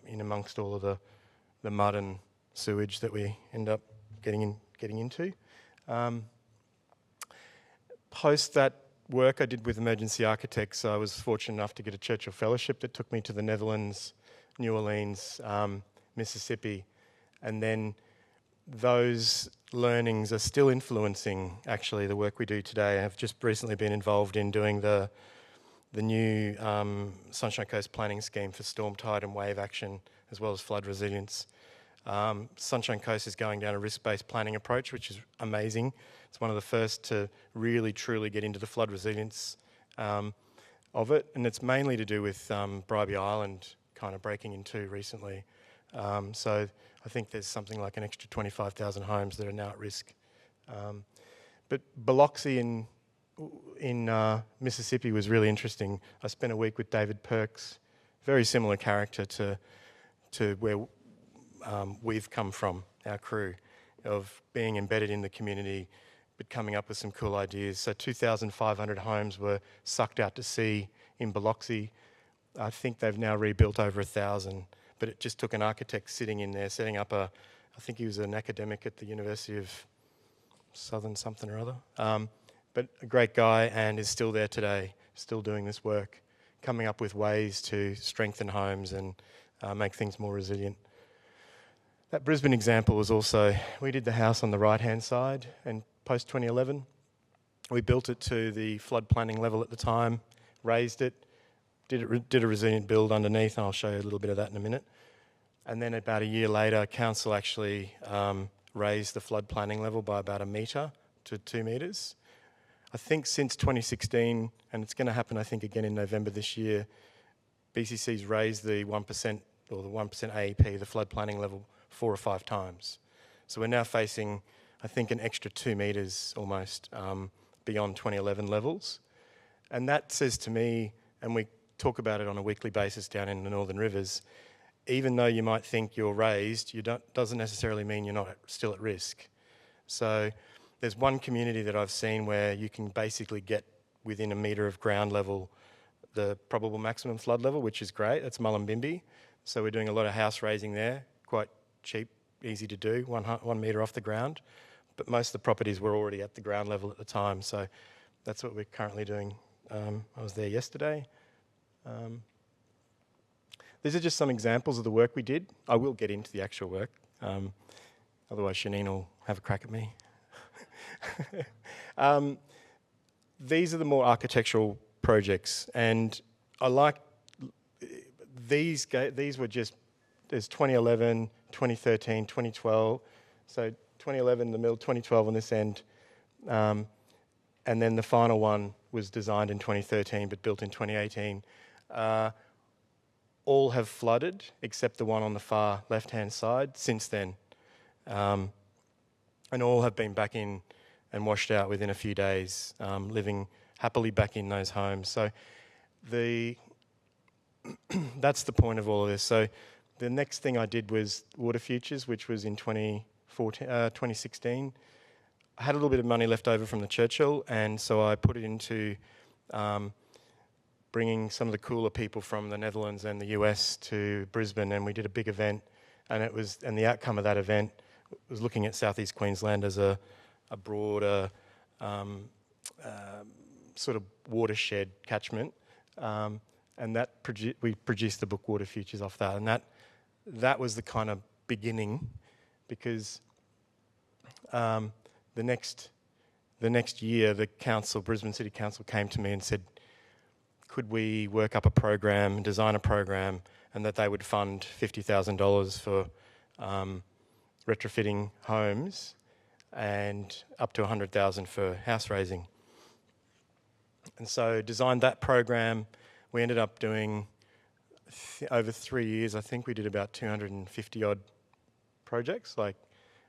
in amongst all of the mud and sewage that we end up getting into. Post that work I did with emergency architects, I was fortunate enough to get a Churchill Fellowship that took me to the Netherlands, New Orleans, Mississippi, and then those learnings are still influencing actually the work we do today. I've just recently been involved in doing the new Sunshine Coast planning scheme for storm tide and wave action, as well as flood resilience. Sunshine Coast is going down a risk-based planning approach, which is amazing. It's one of the first to really truly get into the flood resilience of it, and it's mainly to do with Bribie Island kind of breaking in two recently. So I think there's something like an extra 25,000 homes that are now at risk. But Biloxi in Mississippi was really interesting. I spent a week with David Perks, very similar character to where we've come from, our crew, of being embedded in the community, but coming up with some cool ideas. So 2,500 homes were sucked out to sea in Biloxi. I think they've now rebuilt over 1,000, but it just took an architect sitting in there, setting up I think he was an academic at the University of Southern something or other, but a great guy and is still there today, still doing this work, coming up with ways to strengthen homes and make things more resilient. That Brisbane example was also, we did the house on the right-hand side, and post-2011, we built it to the flood planning level at the time, raised it, did a resilient build underneath, and I'll show you a little bit of that in a minute. And then about a year later, council actually raised the flood planning level by about 1 metre to 2 metres. I think since 2016, and it's going to happen I think again in November this year, BCC's raised the 1% or the 1% AEP, the flood planning level, 4 or 5 times. So we're now facing, I think, an extra 2 metres almost beyond 2011 levels. And that says to me, and we talk about it on a weekly basis down in the Northern Rivers, even though you might think you're raised, doesn't necessarily mean you're not still at risk. So there's one community that I've seen where you can basically get within 1 metre of ground level the probable maximum flood level, which is great. That's Mullumbimby. So we're doing a lot of house raising there, quite cheap, easy to do, 1 metre off the ground. But most of the properties were already at the ground level at the time, so that's what we're currently doing. I was there yesterday. These are just some examples of the work we did. I will get into the actual work, otherwise Shaneen will have a crack at me. These are the more architectural projects, and I like these were just, there's 2011, 2013, 2012, so 2011 in the middle, 2012 on this end, and then the final one was designed in 2013 but built in 2018. All have flooded except the one on the far left-hand side since then, and all have been back in and washed out within a few days, living happily back in those homes. So that's the point of all of this. So the next thing I did was Water Futures, which was in 2016. I had a little bit of money left over from the Churchill, and so I put it into bringing some of the cooler people from the Netherlands and the US to Brisbane, and we did a big event, and the outcome of that event was looking at southeast Queensland as a broader sort of watershed catchment, and that we produced the book Water Futures off that, and that was the kind of beginning, because the next year the council, Brisbane City Council, came to me and said, could we work up a program, design a program, and that they would fund $50,000 for retrofitting homes and up to $100,000 for house raising. And so designed that program. We ended up doing, over 3 years, I think we did about 250 odd projects, like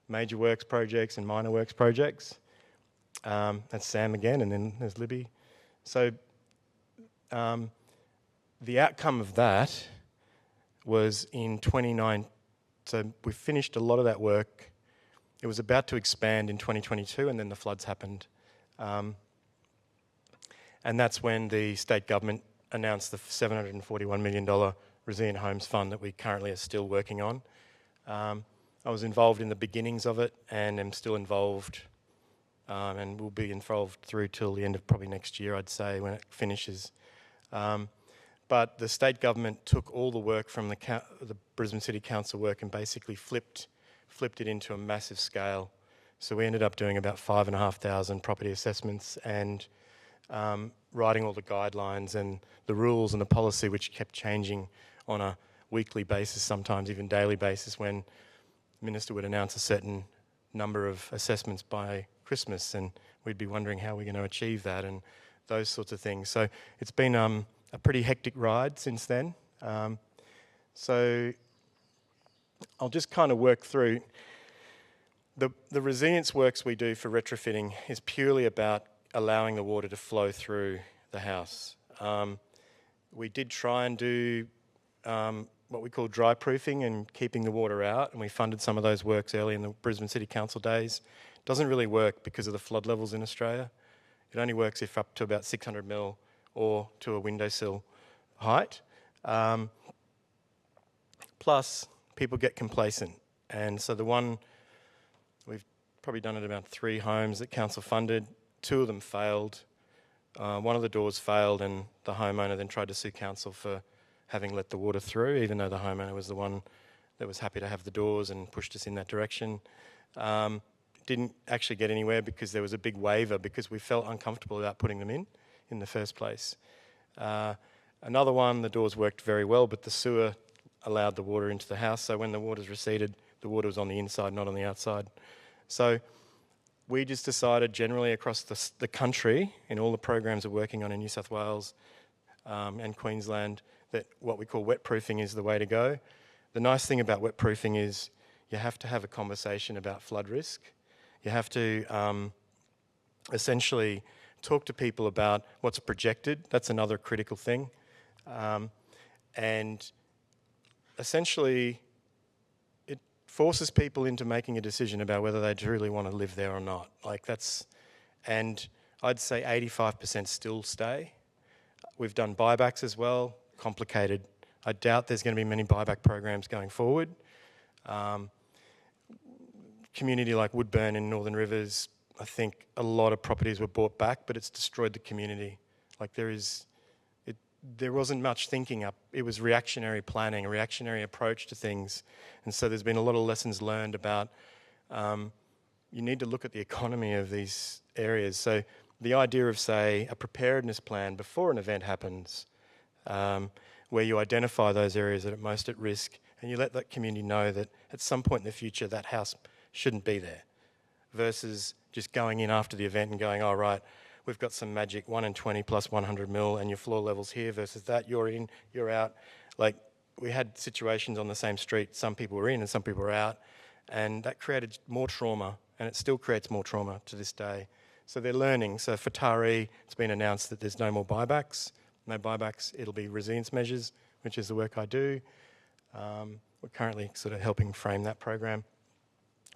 major works projects and minor works projects. That's Sam again, and then there's Libby. So the outcome of that was in 2019. So we finished a lot of that work. It was about to expand in 2022, and then the floods happened. And that's when the state government announced the $741 million Resilient Homes Fund that we currently are still working on. I was involved in the beginnings of it, and am still involved, and will be involved through till the end of probably next year, I'd say, when it finishes. But the state government took all the work from the Brisbane City Council work and basically flipped it into a massive scale. So we ended up doing about 5,500 property assessments and writing all the guidelines and the rules and the policy, which kept changing on a weekly basis, sometimes even daily basis, when the minister would announce a certain number of assessments by Christmas, and we'd be wondering how we're going to achieve that and those sorts of things. So it's been a pretty hectic ride since then. So I'll just kind of work through. The resilience works we do for retrofitting is purely about allowing the water to flow through the house. We did try and do what we call dry proofing and keeping the water out, and we funded some of those works early in the Brisbane City Council days. It doesn't really work because of the flood levels in Australia. It only works if up to about 600 mil or to a windowsill height. Plus, people get complacent. And so we've probably done it about 3 homes that council funded. 2 of them failed. One of the doors failed, and the homeowner then tried to sue council for having let the water through, even though the homeowner was the one that was happy to have the doors and pushed us in that direction. Didn't actually get anywhere because there was a big waiver because we felt uncomfortable about putting them in the first place. Another one, the doors worked very well, but the sewer allowed the water into the house, so when the water's receded, the water was on the inside, not on the outside. So we just decided generally across the country, in all the programs we're working on in New South Wales and Queensland, that what we call wet proofing is the way to go. The nice thing about wet proofing is you have to have a conversation about flood risk. You have to essentially talk to people about what's projected. That's another critical thing. And essentially, it forces people into making a decision about whether they truly want to live there or not. And I'd say 85% still stay. We've done buybacks as well, complicated. I doubt there's going to be many buyback programs going forward. Community like Woodburn in Northern Rivers, I think a lot of properties were bought back, but it's destroyed the community. There wasn't much thinking up. It was reactionary planning, a reactionary approach to things. And so there's been a lot of lessons learned about you need to look at the economy of these areas. So the idea of, say, a preparedness plan before an event happens, where you identify those areas that are most at risk and you let that community know that at some point in the future that house shouldn't be there, versus just going in after the event and going, oh, right, we've got some magic 1 in 20 plus 100 mil and your floor level's here versus that, you're in, you're out. Like, we had situations on the same street, some people were in and some people were out, and that created more trauma, and it still creates more trauma to this day. So they're learning. So for Taree, it's been announced that there's no more buybacks. No buybacks, it'll be resilience measures, which is the work I do. We're currently sort of helping frame that program.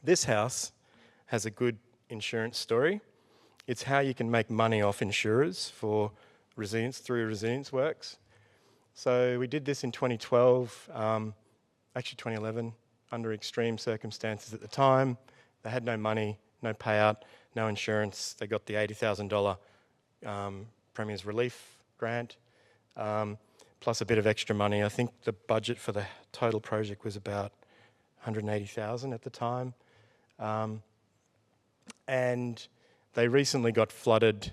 This house has a good insurance story. It's how you can make money off insurers for resilience through resilience works. So we did this in 2012, actually 2011. under extreme circumstances at the time. They had no money, no payout, no insurance. They got the $80,000 Premier's Relief Grant, plus a bit of extra money. I think the budget for the total project was about $180,000 at the time. And they recently got flooded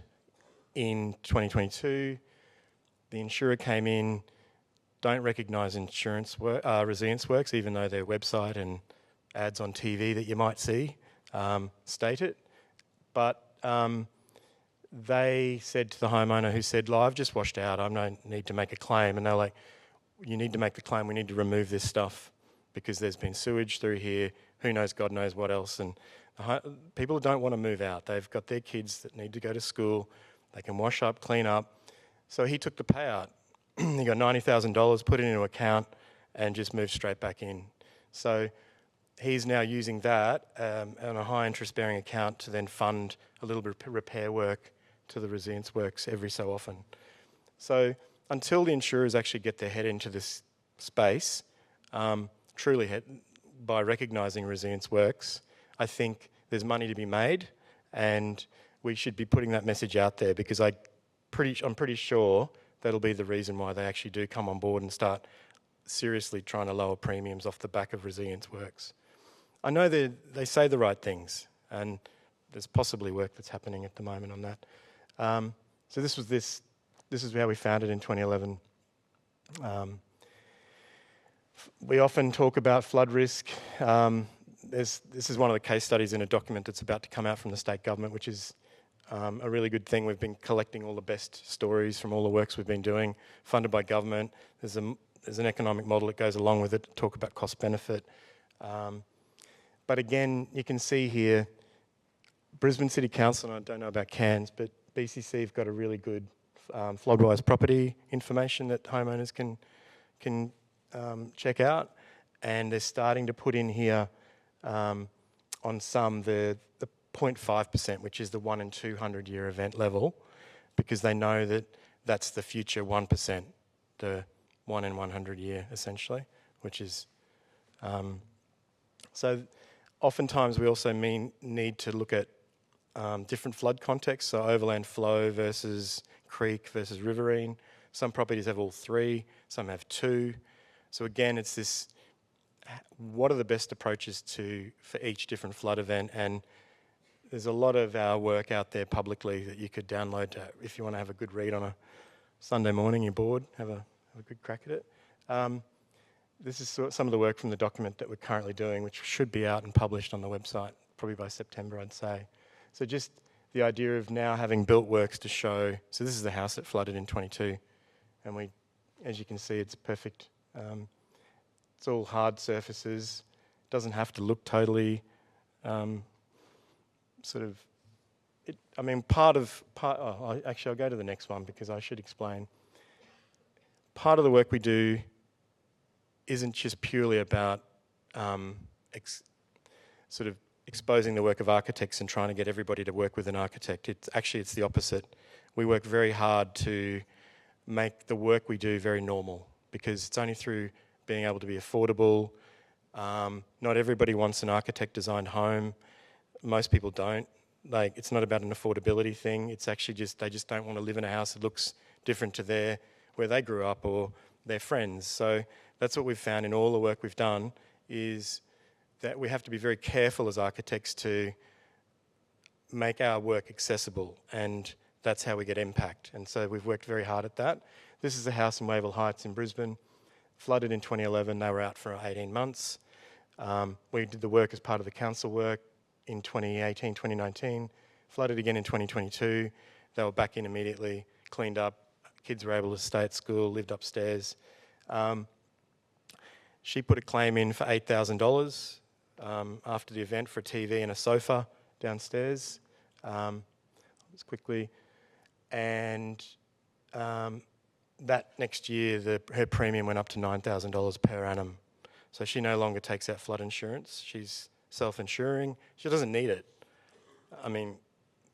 in 2022. The insurer came in, don't recognise resilience works, even though their website and ads on TV that you might see state it. But they said to the homeowner who said, I've just washed out, I don't need to make a claim. And they're like, you need to make the claim, we need to remove this stuff because there's been sewage through here, who knows, God knows what else. And people don't want to move out. They've got their kids that need to go to school, they can wash up, clean up. So he took the payout. He got $90,000, put it into account, and just moved straight back in. So he's now using that on a high interest bearing account to then fund a little bit of repair work to the resilience works every so often. So until the insurers actually get their head into this space, truly by recognising resilience works, I think there's money to be made, and we should be putting that message out there, because I'm pretty sure that'll be the reason why they actually do come on board and start seriously trying to lower premiums off the back of resilience works. I know they say the right things, and there's possibly work that's happening at the moment on that. So this is how we found it in 2011. We often talk about flood risk. This is one of the case studies in a document that's about to come out from the state government, which is a really good thing. We've been collecting all the best stories from all the works we've been doing, funded by government. There's an economic model that goes along with it to talk about cost benefit. But again, you can see here, Brisbane City Council, and I don't know about Cairns, but BCC have got a really good flood-wise property information that homeowners can check out, and they're starting to put in here on some the 0.5%, which is the 1 in 200 year event level, because they know that that's the future 1%, the 1 in 100 year essentially, which is so oftentimes we also need to look at different flood contexts, so overland flow versus creek versus riverine. Some properties have all three, some have two. So again, it's this, what are the best approaches for each different flood event? And there's a lot of our work out there publicly that you could download if you want to have a good read on a Sunday morning, you're bored, have a good crack at it. This is some of the work from the document that we're currently doing, which should be out and published on the website, probably by September, I'd say. So just the idea of now having built works to show, so this is the house that flooded in 22, and as you can see, it's perfect. It's all hard surfaces, doesn't have to look totally actually I'll go to the next one because I should explain. Part of the work we do isn't just purely about exposing the work of architects and trying to get everybody to work with an architect. It's the opposite. We work very hard to make the work we do very normal, because it's only through being able to be affordable. Not everybody wants an architect-designed home. Most people don't. It's not about an affordability thing. It's actually they just don't want to live in a house that looks different to where they grew up or their friends. So that's what we've found in all the work we've done, is that we have to be very careful as architects to make our work accessible, and that's how we get impact. And so we've worked very hard at that. This is a house in Wavell Heights in Brisbane, flooded in 2011. They were out for 18 months. We did the work as part of the council work in 2018, 2019, flooded again in 2022. They were back in immediately, cleaned up. Kids were able to stay at school, lived upstairs. She put a claim in for $8,000 after the event for a TV and a sofa downstairs. Just quickly. And that next year, her premium went up to $9,000 per annum. So she no longer takes out flood insurance. She's self-insuring. She doesn't need it. I mean,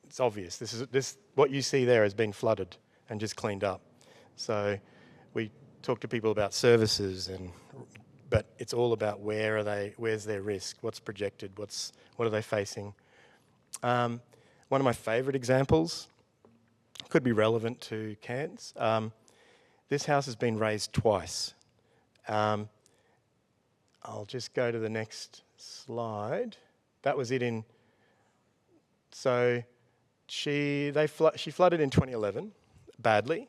it's obvious. What you see there has been flooded and just cleaned up. So we talk to people about services and but it's all about where's their risk, what's projected, what are they facing. One of my favourite examples could be relevant to Cairns. This house has been raised twice. I'll just go to the next slide. That was it in. So she flooded in 2011 badly,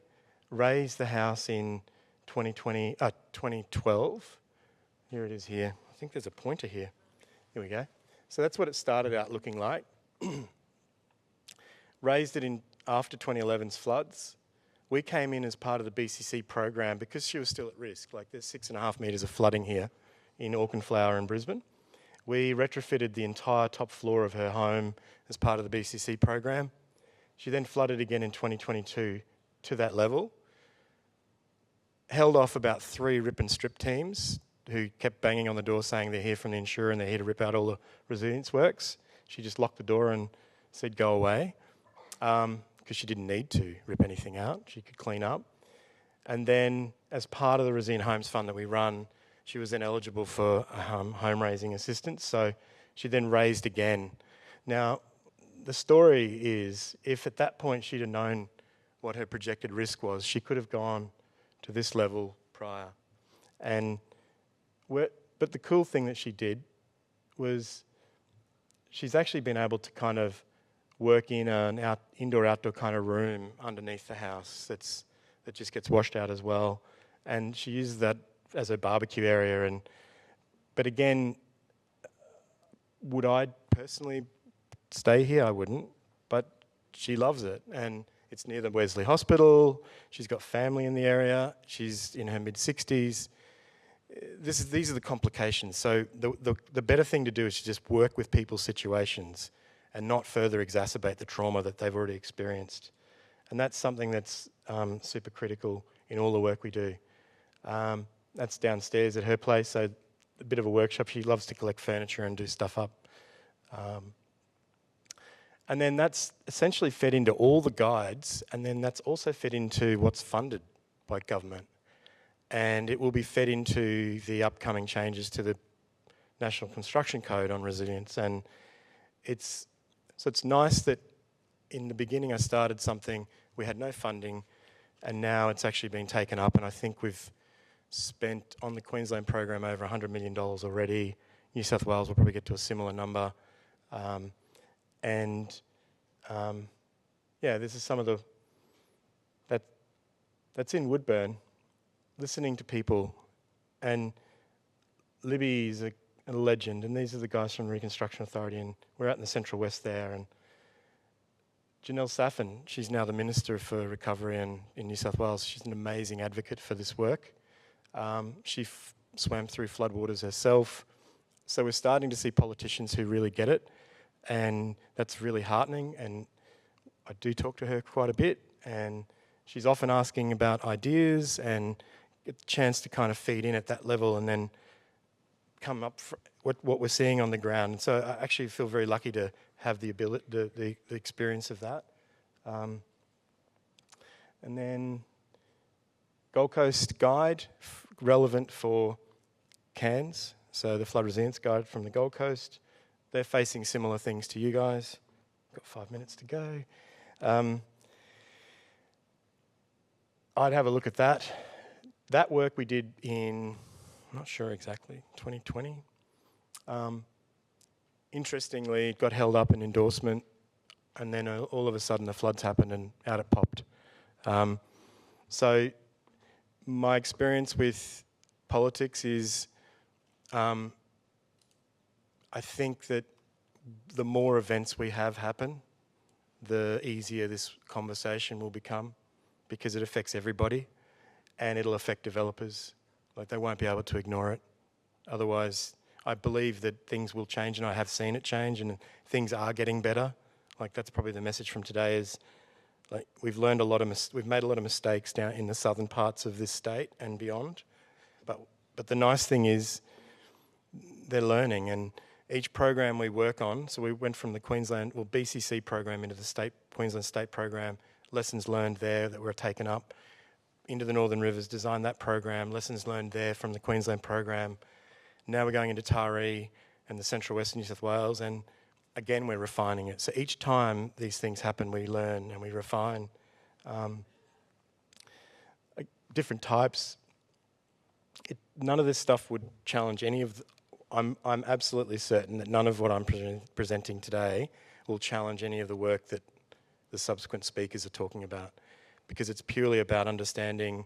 raised the house in 2012. Here it is here. I think there's a pointer here. Here we go. So that's what it started out looking like. Raised it in after 2011's floods. We came in as part of the BCC program because she was still at risk. Like there's 6.5 metres of flooding here in Auchenflower in Brisbane. We retrofitted the entire top floor of her home as part of the BCC program. She then flooded again in 2022 to that level. Held off about 3 rip and strip teams who kept banging on the door saying they're here from the insurer and they're here to rip out all the resilience works. She just locked the door and said go away because she didn't need to rip anything out. She could clean up. And then as part of the Resilient Homes Fund that we run, she was then eligible for home raising assistance. So she then raised again. Now, the story is if at that point she'd have known what her projected risk was, she could have gone to this level prior. But the cool thing that she did was she's actually been able to kind of work in an indoor-outdoor kind of room underneath the house that just gets washed out as well. And she uses that as a barbecue area. But again, would I personally stay here? I wouldn't. But she loves it. And it's near the Wesley Hospital. She's got family in the area. She's in her mid-60s. These are the complications. So the better thing to do is to just work with people's situations and not further exacerbate the trauma that they've already experienced. And that's something that's super critical in all the work we do. That's downstairs at her place, so a bit of a workshop. She loves to collect furniture and do stuff up. And then that's essentially fed into all the guides, and then that's also fed into what's funded by government. And it will be fed into the upcoming changes to the National Construction Code on resilience. And it's nice that in the beginning I started something, we had no funding, and now it's actually been taken up, and I think we've spent on the Queensland program over $100 million already. New South Wales will probably get to a similar number. This is some of that's in Woodburn, listening to people. And Libby's a legend, and these are the guys from the Reconstruction Authority, and we're out in the Central West there. And Janelle Saffin, she's now the Minister for Recovery in New South Wales. She's an amazing advocate for this work. She swam through floodwaters herself. So we're starting to see politicians who really get it, and that's really heartening. And I do talk to her quite a bit, and she's often asking about ideas and get the chance to kind of feed in at that level and then come up what we're seeing on the ground. And so I actually feel very lucky to have the ability, the experience of that. And then Gold Coast Guide, relevant for Cairns. So the Flood Resilience Guide from the Gold Coast. They're facing similar things to you guys. Got 5 minutes to go. I'd have a look at that. That work we did in, I'm not sure exactly, 2020. Interestingly, it got held up in endorsement, and then all of a sudden the floods happened and out it popped. So my experience with politics is I think that the more events we have happen, the easier this conversation will become, because it affects everybody and it'll affect developers. Like, they won't be able to ignore it. Otherwise, I believe that things will change, and I have seen it change, and things are getting better. Like, that's probably the message from today is, like, we've made a lot of mistakes down in the southern parts of this state and beyond. But the nice thing is they're learning, and each program we work on, so we went from the BCC program into the Queensland State program, lessons learned there that were taken up. into the Northern Rivers, designed that program, lessons learned there from the Queensland program. Now we're going into Taree and the Central Western New South Wales, and again we're refining it. So each time these things happen, we learn and we refine. Different types. None of this stuff would challenge any of I'm absolutely certain that none of what I'm presenting today will challenge any of the work that the subsequent speakers are talking about, because it's purely about understanding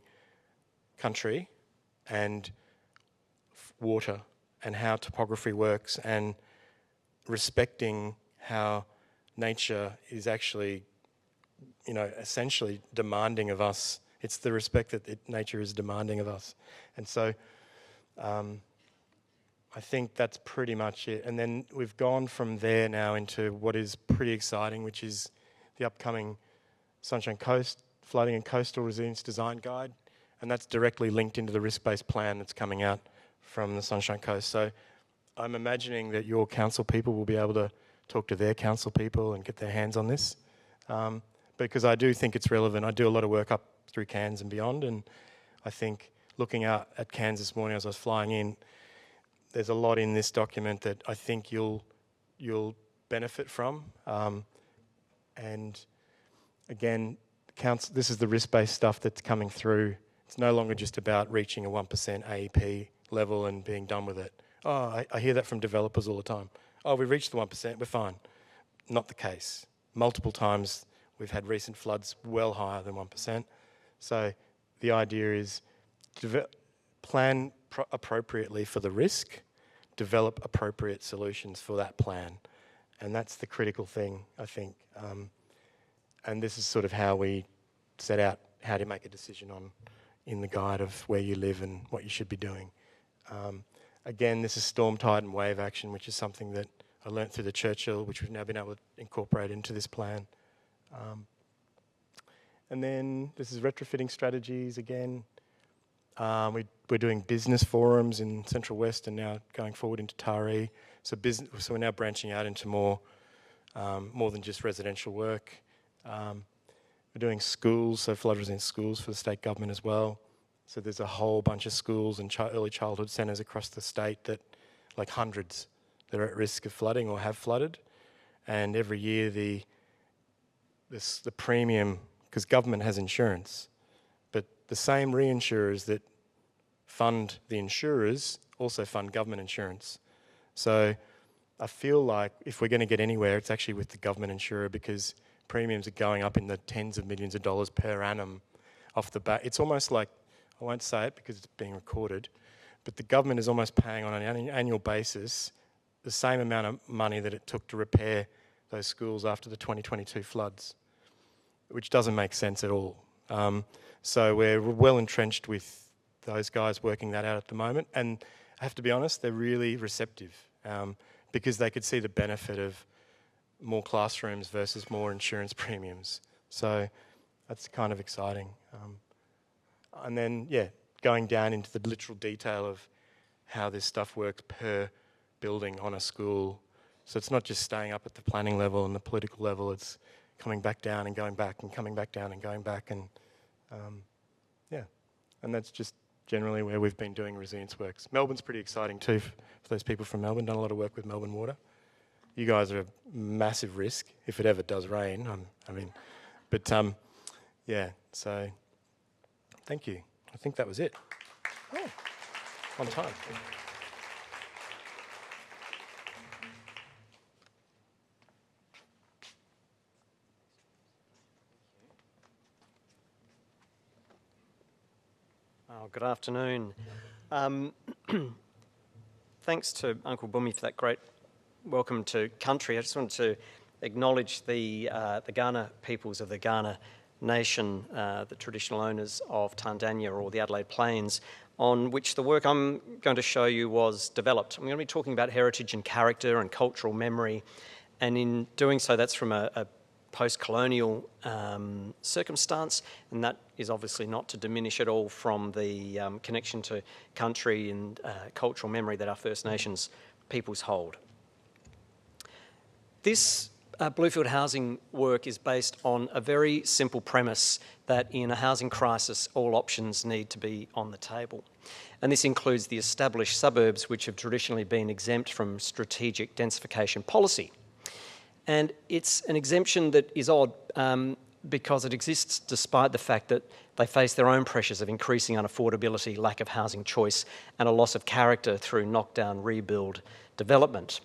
country and water and how topography works, and respecting how nature is actually, essentially demanding of us. It's the respect that nature is demanding of us. And so I think that's pretty much it. And then we've gone from there now into what is pretty exciting, which is the upcoming Sunshine Coast Flooding and Coastal Resilience Design Guide. And that's directly linked into the risk-based plan that's coming out from the Sunshine Coast. So I'm imagining that your council people will be able to talk to their council people and get their hands on this. Because I do think it's relevant. I do a lot of work up through Cairns and beyond, and I think looking out at Cairns this morning as I was flying in, there's a lot in this document that I think you'll benefit from. And again, this is the risk-based stuff that's coming through. It's no longer just about reaching a 1% AEP level and being done with it. Oh, I hear that from developers all the time. Oh, we reached the 1%, we're fine. Not the case. Multiple times we've had recent floods well higher than 1%. So the idea is plan appropriately for the risk, develop appropriate solutions for that plan. And that's the critical thing, I think. And this is sort of how we set out how to make a decision on in the guide of where you live and what you should be doing. Again, this is storm, tide and wave action, which is something that I learnt through the Churchill, which we've now been able to incorporate into this plan. And then this is retrofitting strategies again. We're doing business forums in Central West and now going forward into Taree. So we're now branching out into more than just residential work. We're doing schools, so flood resilient schools for the state government as well. So there's a whole bunch of schools and early childhood centres across the state that, like hundreds, that are at risk of flooding or have flooded. And every year the premium, because government has insurance, but the same reinsurers that fund the insurers also fund government insurance. So I feel like if we're going to get anywhere, it's actually with the government insurer, because premiums are going up in the tens of millions of dollars per annum off the bat. It's almost like, I won't say it because it's being recorded, but the government is almost paying on an annual basis the same amount of money that it took to repair those schools after the 2022 floods, which doesn't make sense at all. So we're well entrenched with those guys working that out at the moment, and I have to be honest, they're really receptive because they could see the benefit of more classrooms versus more insurance premiums. So that's kind of exciting. And then, going down into the literal detail of how this stuff works per building on a school. So it's not just staying up at the planning level and the political level, it's coming back down and going back and coming back down and going back. And and that's just generally where we've been doing resilience works. Melbourne's pretty exciting too for those people from Melbourne. Done a lot of work with Melbourne Water. You guys are a massive risk if it ever does rain. So thank you. I think that was it. Oh, on time. Good afternoon. Thanks to Uncle Bumi for that great welcome to country. I just wanted to acknowledge the Kaurna peoples of the Kaurna Nation, the traditional owners of Tandanya or the Adelaide Plains, on which the work I'm going to show you was developed. I'm going to be talking about heritage and character and cultural memory, and in doing so that's from a post-colonial circumstance, and that is obviously not to diminish at all from the connection to country and cultural memory that our First Nations peoples hold. This Bluefield housing work is based on a very simple premise that in a housing crisis, all options need to be on the table. And this includes the established suburbs, which have traditionally been exempt from strategic densification policy. And it's an exemption that is odd because it exists despite the fact that they face their own pressures of increasing unaffordability, lack of housing choice, and a loss of character through knockdown, rebuild, development.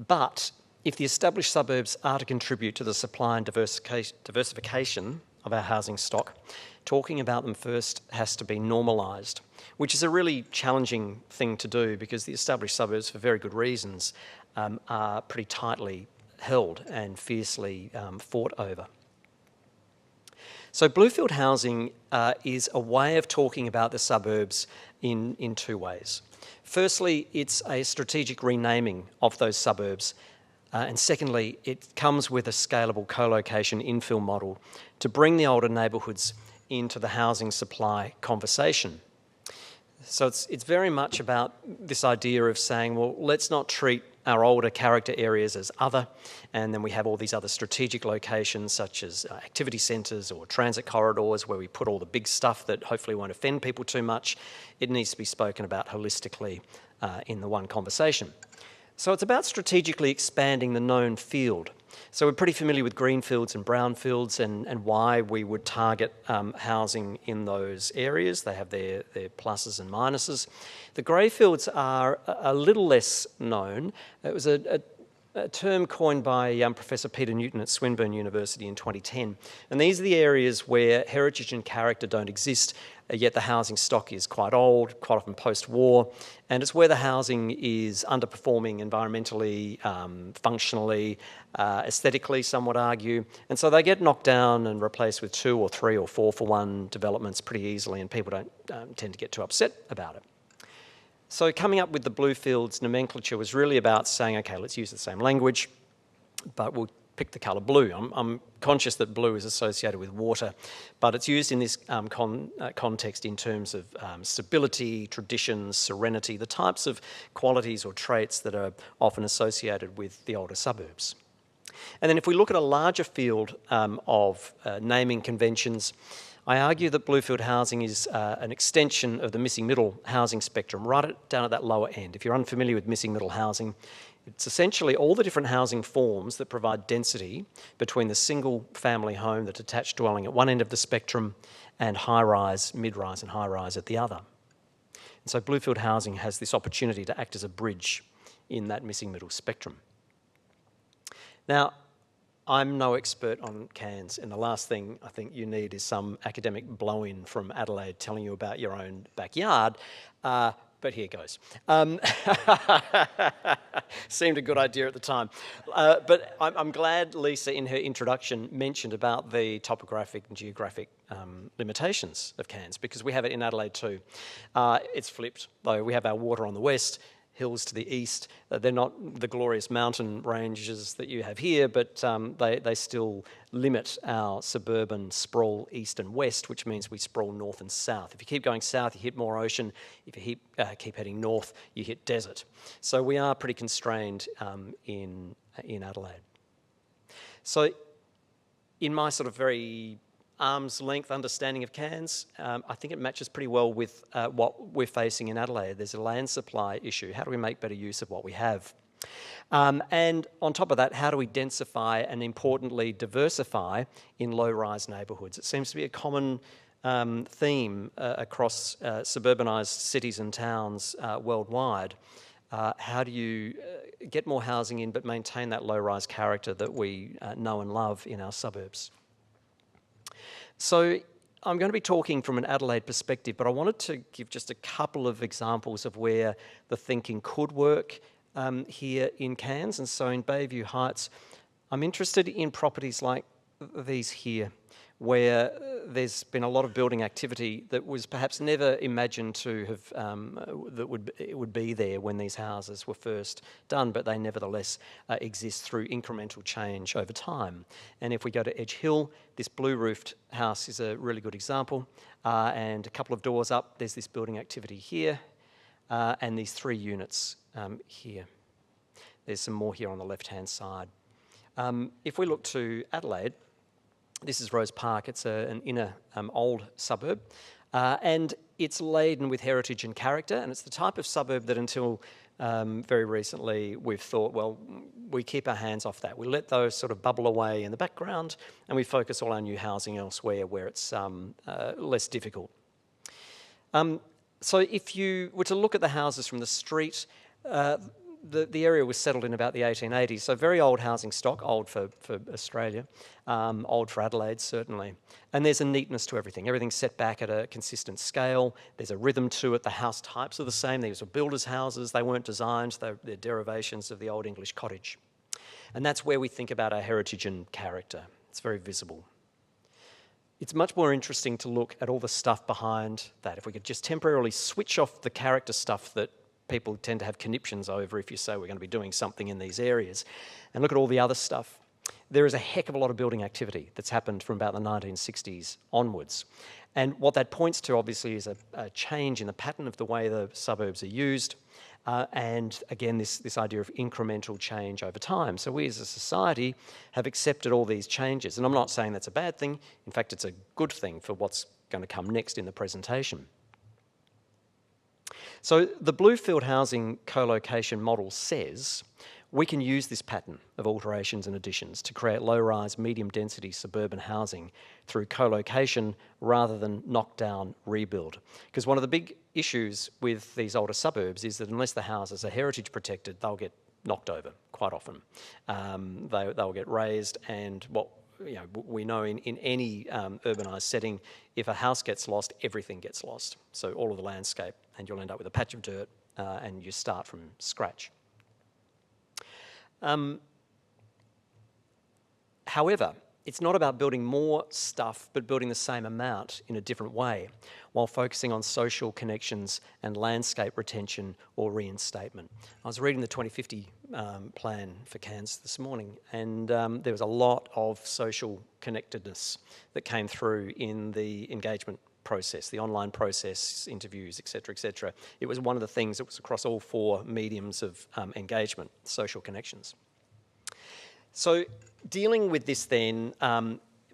But if the established suburbs are to contribute to the supply and diversification of our housing stock, talking about them first has to be normalised, which is a really challenging thing to do because the established suburbs, for very good reasons, are pretty tightly held and fiercely fought over. So Bluefield housing is a way of talking about the suburbs in two ways. Firstly, it's a strategic renaming of those suburbs. And secondly, it comes with a scalable co-location infill model to bring the older neighbourhoods into the housing supply conversation. So it's very much about this idea of saying, well, let's not treat our older character areas as other, and then we have all these other strategic locations such as activity centres or transit corridors where we put all the big stuff that hopefully won't offend people too much. It needs to be spoken about holistically in the one conversation. So it's about strategically expanding the known field. So we're pretty familiar with greenfields and brownfields and why we would target housing in those areas. They have their pluses and minuses. The greyfields are a little less known. It was a term coined by Professor Peter Newton at Swinburne University in 2010. And these are the areas where heritage and character don't exist, yet the housing stock is quite old, quite often post-war, and it's where the housing is underperforming environmentally, functionally, aesthetically, some would argue. And so they get knocked down and replaced with 2 or 3 or 4 for one developments pretty easily, and people don't tend to get too upset about it. So coming up with the Bluefield's nomenclature was really about saying, okay, let's use the same language, but we'll pick the colour blue. I'm conscious that blue is associated with water, but it's used in this context in terms of stability, traditions, serenity, the types of qualities or traits that are often associated with the older suburbs. And then if we look at a larger field of naming conventions, I argue that Bluefield housing is an extension of the missing middle housing spectrum, right down at that lower end. If you're unfamiliar with missing middle housing, it's essentially all the different housing forms that provide density between the single family home, the detached dwelling at one end of the spectrum, and high-rise, mid-rise and high-rise at the other. And so Bluefield housing has this opportunity to act as a bridge in that missing middle spectrum. Now, I'm no expert on Cairns, and the last thing I think you need is some academic blow-in from Adelaide telling you about your own backyard, but here goes. Seemed a good idea at the time. But I'm glad Lisa, in her introduction, mentioned about the topographic and geographic limitations of Cairns, because we have it in Adelaide too. It's flipped, though. We have our water on the west, hills to the east. They're not the glorious mountain ranges that you have here, but they still limit our suburban sprawl east and west, which means we sprawl north and south. If you keep going south, you hit more ocean. If you keep heading north, you hit desert. So we are pretty constrained in Adelaide. So in my sort of very arm's length understanding of Cairns, I think it matches pretty well with what we're facing in Adelaide. There's a land supply issue. How do we make better use of what we have? And on top of that, how do we densify and importantly diversify in low-rise neighbourhoods? It seems to be a common theme across suburbanised cities and towns worldwide. How do you get more housing in but maintain that low-rise character that we know and love in our suburbs? So I'm going to be talking from an Adelaide perspective, but I wanted to give just a couple of examples of where the thinking could work here in Cairns. And so in Bayview Heights, I'm interested in properties like these here, where there's been a lot of building activity that was perhaps never imagined to have, it would be there when these houses were first done, but they nevertheless exist through incremental change over time. And if we go to Edge Hill, this blue-roofed house is a really good example. And a couple of doors up, there's this building activity here, and these 3 units here. There's some more here on the left-hand side. If we look to Adelaide, this is Rose Park. It's an inner old suburb, and it's laden with heritage and character, and it's the type of suburb that until very recently we've thought, well, we keep our hands off that. We let those sort of bubble away in the background, and we focus all our new housing elsewhere where it's less difficult. So if you were to look at the houses from the street, the area was settled in about the 1880s, so very old housing stock, old for Australia, old for Adelaide certainly. And there's a neatness to everything. Everything's set back at a consistent scale. There's a rhythm to it. The house types are the same. These were builders' houses. They weren't designed. They're derivations of the old English cottage. And that's where we think about our heritage and character. It's very visible. It's much more interesting to look at all the stuff behind that. If we could just temporarily switch off the character stuff that people tend to have conniptions over if you say we're going to be doing something in these areas, and look at all the other stuff. There is a heck of a lot of building activity that's happened from about the 1960s onwards. And what that points to, obviously, is a change in the pattern of the way the suburbs are used, and again, this idea of incremental change over time. So we as a society have accepted all these changes, and I'm not saying that's a bad thing. In fact, it's a good thing for what's going to come next in the presentation. So the Bluefield housing co-location model says we can use this pattern of alterations and additions to create low-rise, medium-density suburban housing through co-location rather than knock-down rebuild. Because one of the big issues with these older suburbs is that unless the houses are heritage protected, they'll get knocked over quite often. They'll get razed, and what we know in any urbanised setting, if a house gets lost, everything gets lost. So all of the landscape, and you'll end up with a patch of dirt, and you start from scratch. However, it's not about building more stuff, but building the same amount in a different way, while focusing on social connections and landscape retention or reinstatement. I was reading the 2050 plan for Cairns this morning, and there was a lot of social connectedness that came through in the engagement process, the online process, interviews, etc., etc. It was one of the things that was across all four mediums of engagement, social connections. So dealing with this then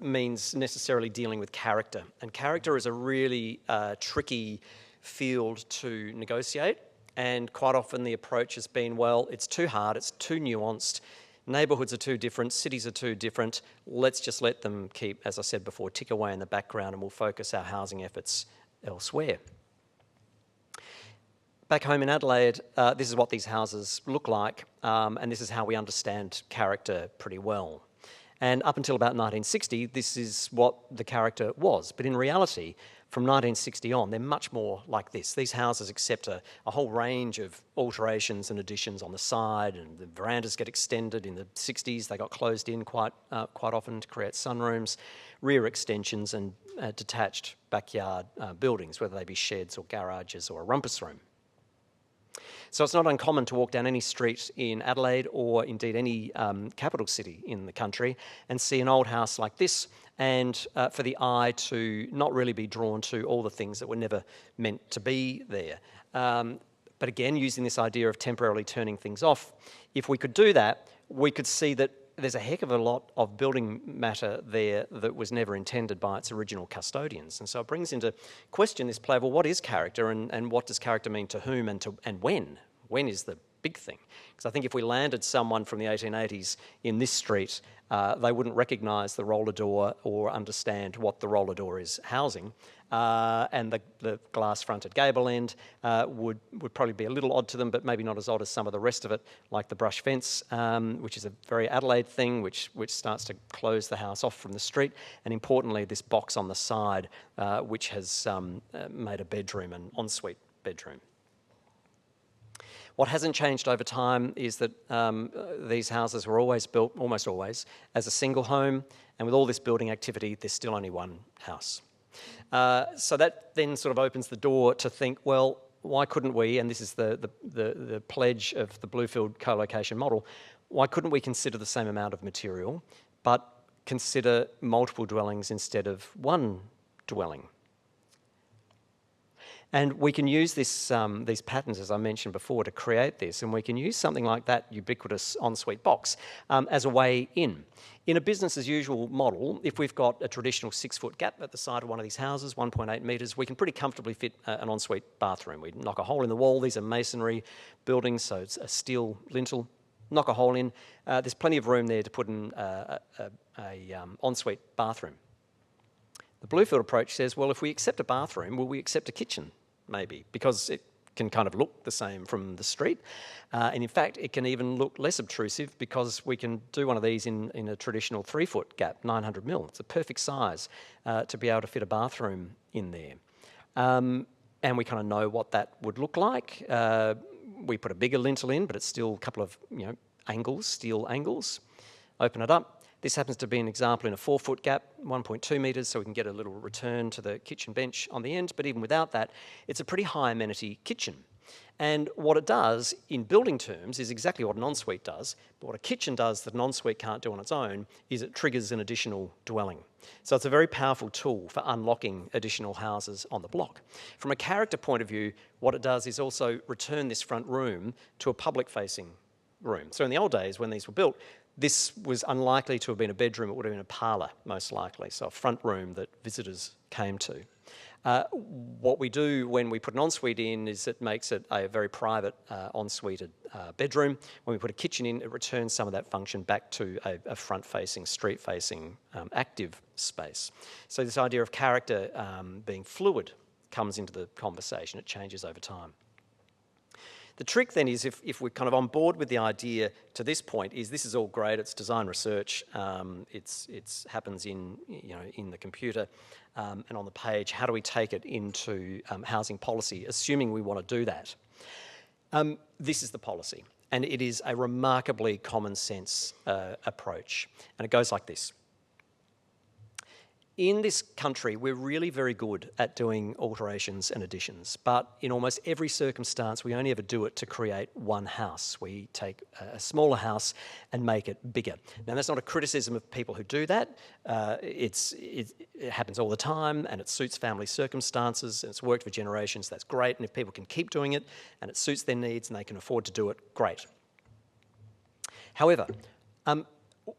means necessarily dealing with character, and character is a really tricky field to negotiate, and quite often the approach has been, well, it's too hard, it's too nuanced, neighbourhoods are too different, cities are too different, let's just let them keep, as I said before, tick away in the background, and we'll focus our housing efforts elsewhere. Back home in Adelaide, this is what these houses look like, and this is how we understand character pretty well. And up until about 1960, this is what the character was. But in reality, from 1960 on, they're much more like this. These houses accept a whole range of alterations and additions on the side, and the verandas get extended. In the 60s, they got closed in quite often to create sunrooms, rear extensions, and detached backyard buildings, whether they be sheds or garages or a rumpus room. So it's not uncommon to walk down any street in Adelaide or indeed any capital city in the country and see an old house like this, and for the eye to not really be drawn to all the things that were never meant to be there. But again, using this idea of temporarily turning things off, if we could do that, we could see that there's a heck of a lot of building matter there that was never intended by its original custodians. And so it brings into question this play of, well, what is character, and what does character mean to whom and when? When is the big thing? Because I think if we landed someone from the 1880s in this street, they wouldn't recognise the roller door or understand what the roller door is housing. And the glass-fronted gable end would probably be a little odd to them, but maybe not as odd as some of the rest of it, like the brush fence, which is a very Adelaide thing, which starts to close the house off from the street. And importantly, this box on the side, which has made a bedroom, an ensuite bedroom. What hasn't changed over time is that these houses were always built, almost always, as a single home, and with all this building activity, there's still only one house. So that then sort of opens the door to think, well, why couldn't we, and this is the pledge of the Bluefield co-location model, why couldn't we consider the same amount of material, but consider multiple dwellings instead of one dwelling? And we can use this, these patterns, as I mentioned before, to create this, and we can use something like that ubiquitous ensuite box as a way in. In a business as usual model, if we've got a traditional 6-foot gap at the side of one of these houses, 1.8 metres, we can pretty comfortably fit an ensuite bathroom. We knock a hole in the wall. These are masonry buildings, so it's a steel lintel. Knock a hole in. There's plenty of room there to put in an ensuite bathroom. The Bluefield approach says, well, if we accept a bathroom, will we accept a kitchen? Maybe, because it can kind of look the same from the street. And in fact, it can even look less obtrusive because we can do one of these in a traditional 3-foot gap, 900 mil. It's a perfect size to be able to fit a bathroom in there. And we kind of know what that would look like. We put a bigger lintel in, but it's still a couple of angles, steel angles. Open it up. This happens to be an example in a 4-foot gap, 1.2 metres, so we can get a little return to the kitchen bench on the end. But even without that, it's a pretty high amenity kitchen. And what it does in building terms is exactly what an ensuite does. But what a kitchen does that an ensuite can't do on its own is it triggers an additional dwelling. So it's a very powerful tool for unlocking additional houses on the block. From a character point of view, what it does is also return this front room to a public-facing room. So in the old days when these were built, this was unlikely to have been a bedroom. It would have been a parlour, most likely, so a front room that visitors came to. What we do when we put an ensuite in is it makes it a very private ensuite bedroom. When we put a kitchen in, it returns some of that function back to a front-facing, street-facing, active space. So this idea of character being fluid comes into the conversation. It changes over time. The trick then is if we're kind of on board with the idea to this point is this is all great, it's design research, it happens in the computer and on the page. How do we take it into housing policy, assuming we want to do that? This is the policy, and it is a remarkably common sense approach, and it goes like this. In this country, we're really very good at doing alterations and additions, but in almost every circumstance, we only ever do it to create one house. We take a smaller house and make it bigger. Now, that's not a criticism of people who do that. It happens all the time, and it suits family circumstances, and it's worked for generations. That's great, and if people can keep doing it, and it suits their needs, and they can afford to do it, great. However,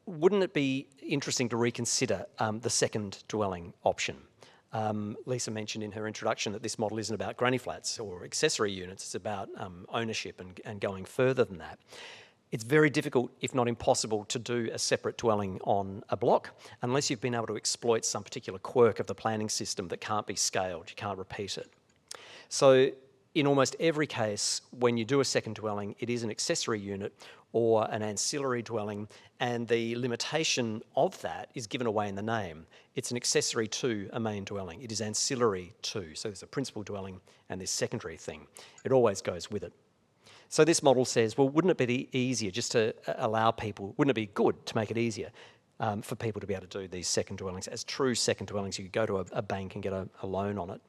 wouldn't it be interesting to reconsider the second dwelling option? Lisa mentioned in her introduction that this model isn't about granny flats or accessory units, it's about ownership and going further than that. It's very difficult, if not impossible, to do a separate dwelling on a block unless you've been able to exploit some particular quirk of the planning system that can't be scaled, you can't repeat it. So in almost every case, when you do a second dwelling, it is an accessory unit or an ancillary dwelling, and the limitation of that is given away in the name. It's an accessory to a main dwelling. It is ancillary to. So there's a principal dwelling and this secondary thing. It always goes with it. So this model says, well, wouldn't it be easier just to allow people, wouldn't it be good to make it easier for people to be able to do these second dwellings as true second dwellings? You could go to a bank and get a loan on it.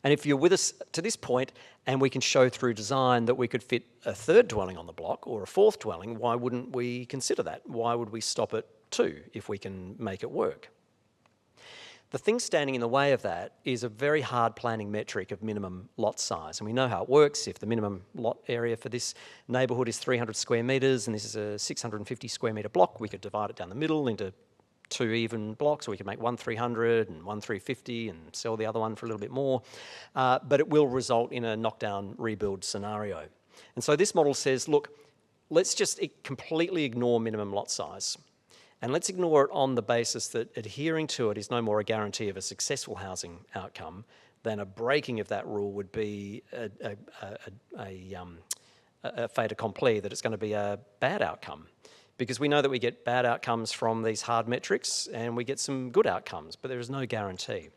And if you're with us to this point and we can show through design that we could fit a third dwelling on the block or a fourth dwelling, why wouldn't we consider that? Why would we stop at 2 if we can make it work? The thing standing in the way of that is a very hard planning metric of minimum lot size. And we know how it works. If the minimum lot area for this neighbourhood is 300 square metres and this is a 650 square metre block, we could divide it down the middle into 2 even blocks, or we could make one 300 and one 350 and sell the other one for a little bit more. But it will result in a knockdown rebuild scenario. And so this model says, look, let's just completely ignore minimum lot size. And let's ignore it on the basis that adhering to it is no more a guarantee of a successful housing outcome than a breaking of that rule would be a fait accompli, that it's going to be a bad outcome. Because we know that we get bad outcomes from these hard metrics and we get some good outcomes, but there is no guarantee.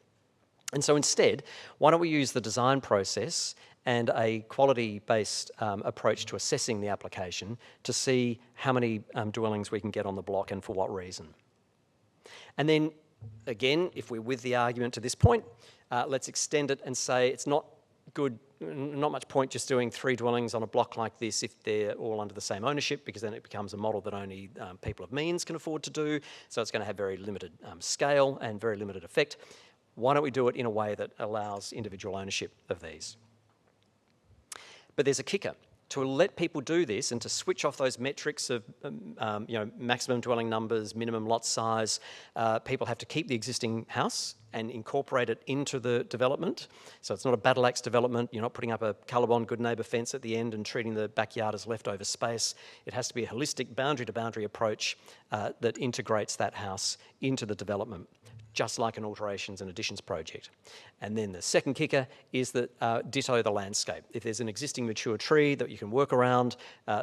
And so instead, why don't we use the design process and a quality-based approach to assessing the application to see how many dwellings we can get on the block and for what reason. And then, again, if we're with the argument to this point, let's extend it and say it's not good, not much point just doing 3 dwellings on a block like this if they're all under the same ownership, because then it becomes a model that only people of means can afford to do, so it's going to have very limited scale and very limited effect. Why don't we do it in a way that allows individual ownership of these? But there's a kicker. To let people do this and to switch off those metrics of maximum dwelling numbers, minimum lot size, people have to keep the existing house and incorporate it into the development. So it's not a battle axe development. You're not putting up a Colorbond good neighbour fence at the end and treating the backyard as leftover space. It has to be a holistic boundary-to-boundary approach that integrates that house into the development, just like an alterations and additions project. And then the second kicker is that ditto the landscape. If there's an existing mature tree that you can work around,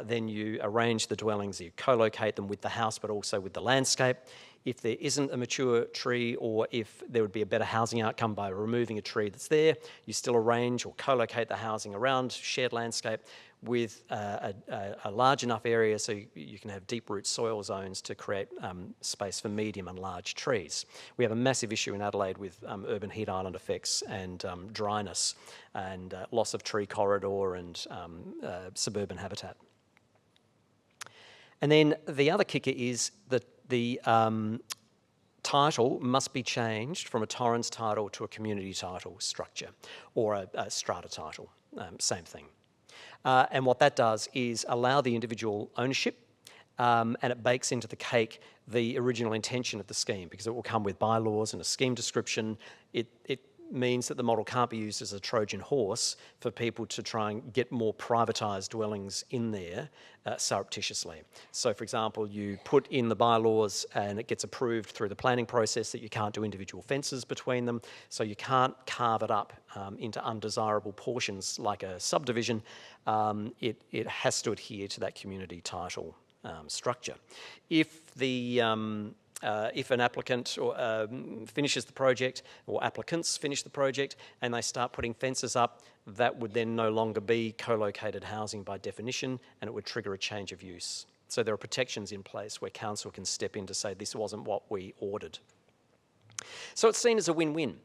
then you arrange the dwellings, you co-locate them with the house, but also with the landscape. If there isn't a mature tree, or if there would be a better housing outcome by removing a tree that's there, you still arrange or co-locate the housing around shared landscape with a large enough area so you can have deep root soil zones to create space for medium and large trees. We have a massive issue in Adelaide with urban heat island effects and dryness and loss of tree corridor and suburban habitat. And then the other kicker is that the title must be changed from a Torrens title to a community title structure, or a strata title, same thing. And what that does is allow the individual ownership, and it bakes into the cake the original intention of the scheme, because it will come with bylaws and a scheme description. It means that the model can't be used as a Trojan horse for people to try and get more privatised dwellings in there surreptitiously. So, for example, you put in the bylaws and it gets approved through the planning process that you can't do individual fences between them, so you can't carve it up into undesirable portions like a subdivision. It has to adhere to that community title structure. If an applicant finishes the project, or applicants finish the project, and they start putting fences up, that would then no longer be co-located housing by definition, and it would trigger a change of use. So there are protections in place where council can step in to say this wasn't what we ordered. So it's seen as a win-win.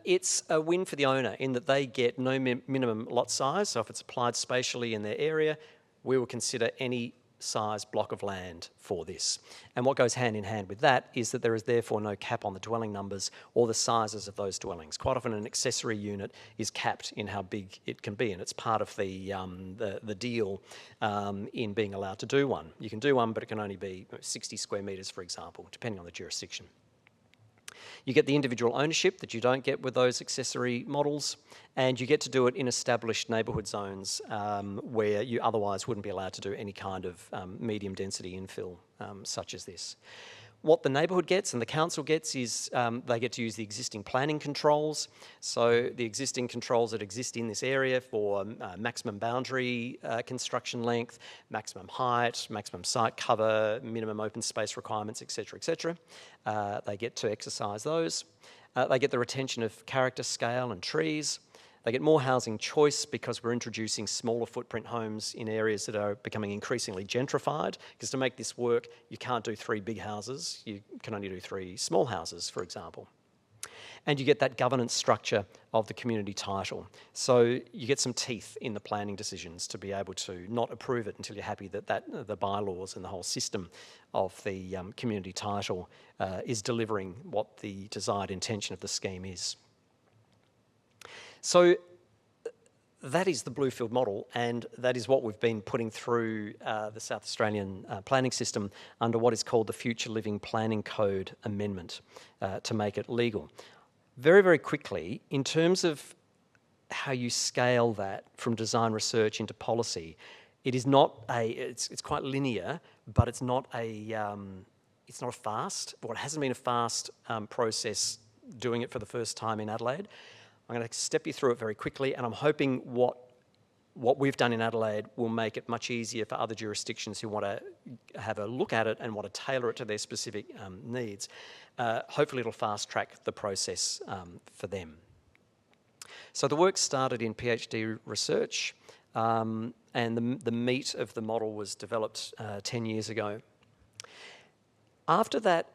It's a win for the owner in that they get no minimum lot size, so if it's applied spatially in their area, we will consider any size block of land for this. And what goes hand in hand with that is that there is therefore no cap on the dwelling numbers or the sizes of those dwellings. Quite often an accessory unit is capped in how big it can be, and it's part of the deal in being allowed to do one. You can do one, but it can only be 60 square metres, for example, depending on the jurisdiction. You get the individual ownership that you don't get with those accessory models, and you get to do it in established neighbourhood zones where you otherwise wouldn't be allowed to do any kind of medium density infill such as this. What the neighbourhood gets and the council gets is they get to use the existing planning controls. So the existing controls that exist in this area for maximum boundary construction length, maximum height, maximum site cover, minimum open space requirements, etc., etc. They get to exercise those. They get the retention of character, scale and trees. They get more housing choice because we're introducing smaller footprint homes in areas that are becoming increasingly gentrified. Because to make this work, you can't do 3 big houses. You can only do 3 small houses, for example. And you get that governance structure of the community title. So you get some teeth in the planning decisions to be able to not approve it until you're happy that the bylaws and the whole system of the community title is delivering what the desired intention of the scheme is. So that is the Bluefield model, and that is what we've been putting through the South Australian planning system under what is called the Future Living Planning Code Amendment to make it legal. Very, very quickly, in terms of how you scale that from design research into policy, it is not it's quite linear, but it's not a fast, or it hasn't been a fast process doing it for the first time in Adelaide. I'm going to step you through it very quickly, and I'm hoping what we've done in Adelaide will make it much easier for other jurisdictions who want to have a look at it and want to tailor it to their specific needs. Hopefully it'll fast track the process for them. So the work started in PhD research, and the meat of the model was developed 10 years ago. After that,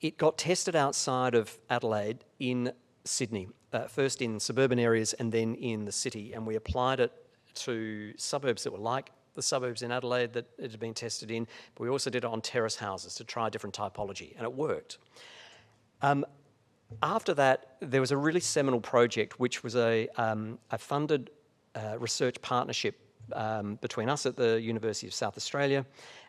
it got tested outside of Adelaide in Sydney, first in suburban areas and then in the city, and we applied it to suburbs that were like the suburbs in Adelaide that it had been tested in, but we also did it on terrace houses to try a different typology, and it worked. After that, there was a really seminal project, which was a funded research partnership between us at the University of South Australia,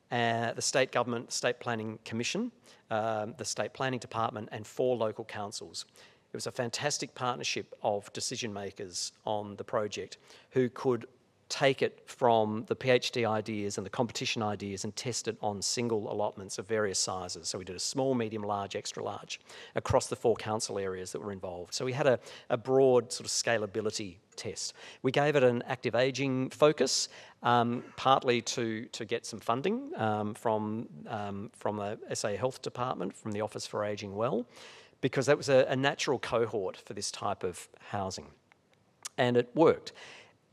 the state government, State Planning Commission, the State Planning Department, and 4 local councils. It was a fantastic partnership of decision makers on the project who could take it from the PhD ideas and the competition ideas and test it on single allotments of various sizes. So we did a small, medium, large, extra large across the 4 council areas that were involved. So we had a broad sort of scalability test. We gave it an active ageing focus, partly to get some funding from the SA Health Department, from the Office for Ageing Well, because that was a natural cohort for this type of housing. And it worked.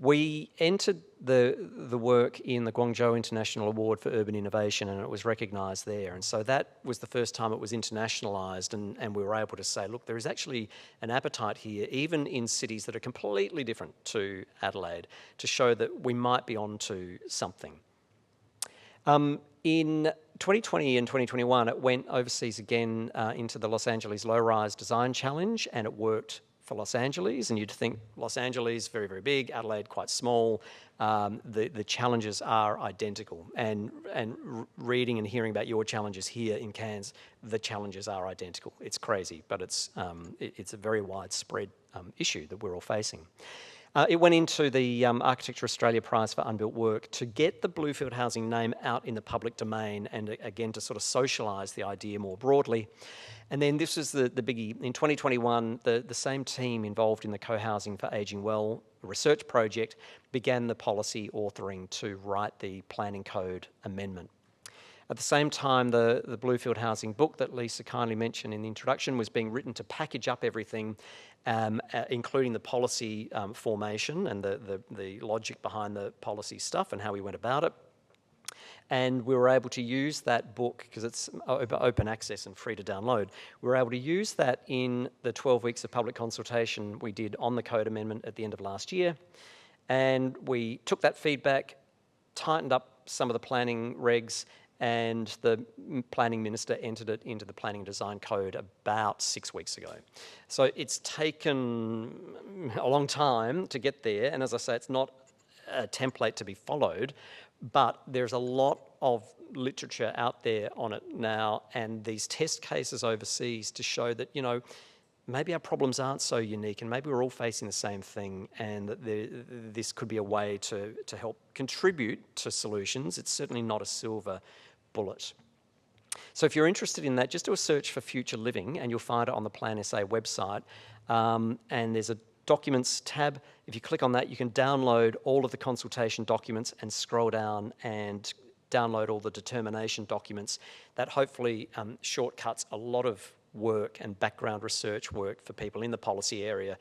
We entered the work in the Guangzhou International Award for Urban Innovation, and it was recognised there. And so that was the first time it was internationalised, and we were able to say, look, there is actually an appetite here, even in cities that are completely different to Adelaide, to show that we might be onto something. In 2020 and 2021, it went overseas again into the Los Angeles Low Rise Design Challenge, and it worked for Los Angeles, and you'd think Los Angeles, very, very big, Adelaide quite small. The challenges are identical, and reading and hearing about your challenges here in Cairns, the challenges are identical. It's crazy, but it's a very widespread issue that we're all facing. It went into the Architecture Australia Prize for Unbuilt Work to get the Bluefield housing name out in the public domain, and again to sort of socialise the idea more broadly. And then this is the biggie. In 2021, the same team involved in the Co-Housing for Ageing Well research project began the policy authoring to write the planning code amendment. At the same time, the Bluefield housing book that Lisa kindly mentioned in the introduction was being written to package up everything, including the policy formation and the logic behind the policy stuff and how we went about it. And we were able to use that book, because it's open access and free to download, we were able to use that in the 12 weeks of public consultation we did on the code amendment at the end of last year. And we took that feedback, tightened up some of the planning regs, and the planning minister entered it into the planning design code about 6 weeks ago. So it's taken a long time to get there, and as I say, it's not a template to be followed, but there's a lot of literature out there on it now, and these test cases overseas to show that, you know, maybe our problems aren't so unique, and maybe we're all facing the same thing, and that this could be a way to help contribute to solutions. It's certainly not a silver bullet. So if you're interested in that, just do a search for Future Living, and you'll find it on the Plan SA website, and there's a Documents tab. If you click on that, you can download all of the consultation documents and scroll down and download all the determination documents. That hopefully shortcuts a lot of work and background research work for people in the policy area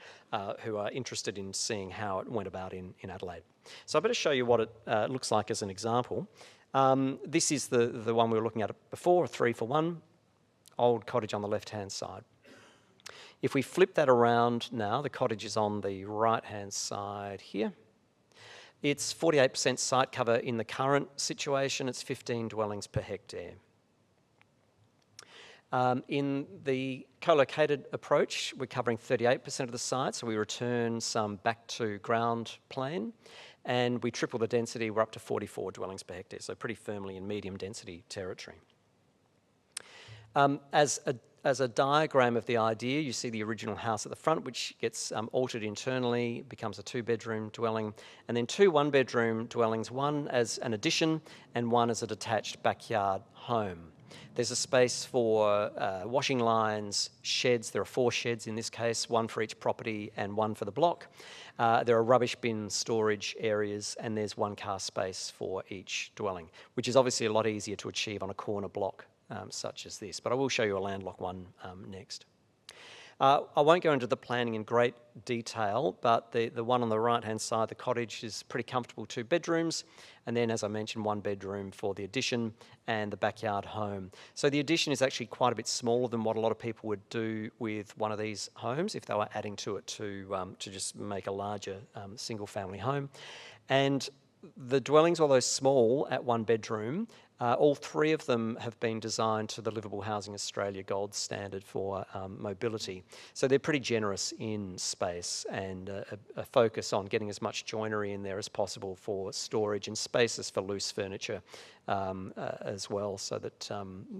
who are interested in seeing how it went about in Adelaide. So I better show you what it looks like as an example. This is the one we were looking at before, a 3-for-1, old cottage on the left-hand side. If we flip that around now, the cottage is on the right-hand side here. It's 48% site cover in the current situation. It's 15 dwellings per hectare. In the co-located approach, we're covering 38% of the site, so we return some back to ground plane, and we triple the density. We're up to 44 dwellings per hectare, so pretty firmly in medium density territory. As a diagram of the idea, you see the original house at the front, which gets altered internally, becomes a 2-bedroom dwelling, and then 2 1-bedroom dwellings, one as an addition and one as a detached backyard home. There's a space for washing lines, sheds. There are 4 sheds in this case, 1 for each property and 1 for the block. There are rubbish bin storage areas, and there's 1 car space for each dwelling, which is obviously a lot easier to achieve on a corner block such as this, but I will show you a landlocked one next. I won't go into the planning in great detail, but the one on the right-hand side, the cottage, is pretty comfortable, 2 bedrooms, and then, as I mentioned, 1 bedroom for the addition and the backyard home. So the addition is actually quite a bit smaller than what a lot of people would do with one of these homes if they were adding to it to just make a larger single-family home. And the dwellings, although small at 1 bedroom, All three of them have been designed to the Livable Housing Australia Gold Standard for mobility. So they're pretty generous in space, and a focus on getting as much joinery in there as possible for storage and spaces for loose furniture as well, so that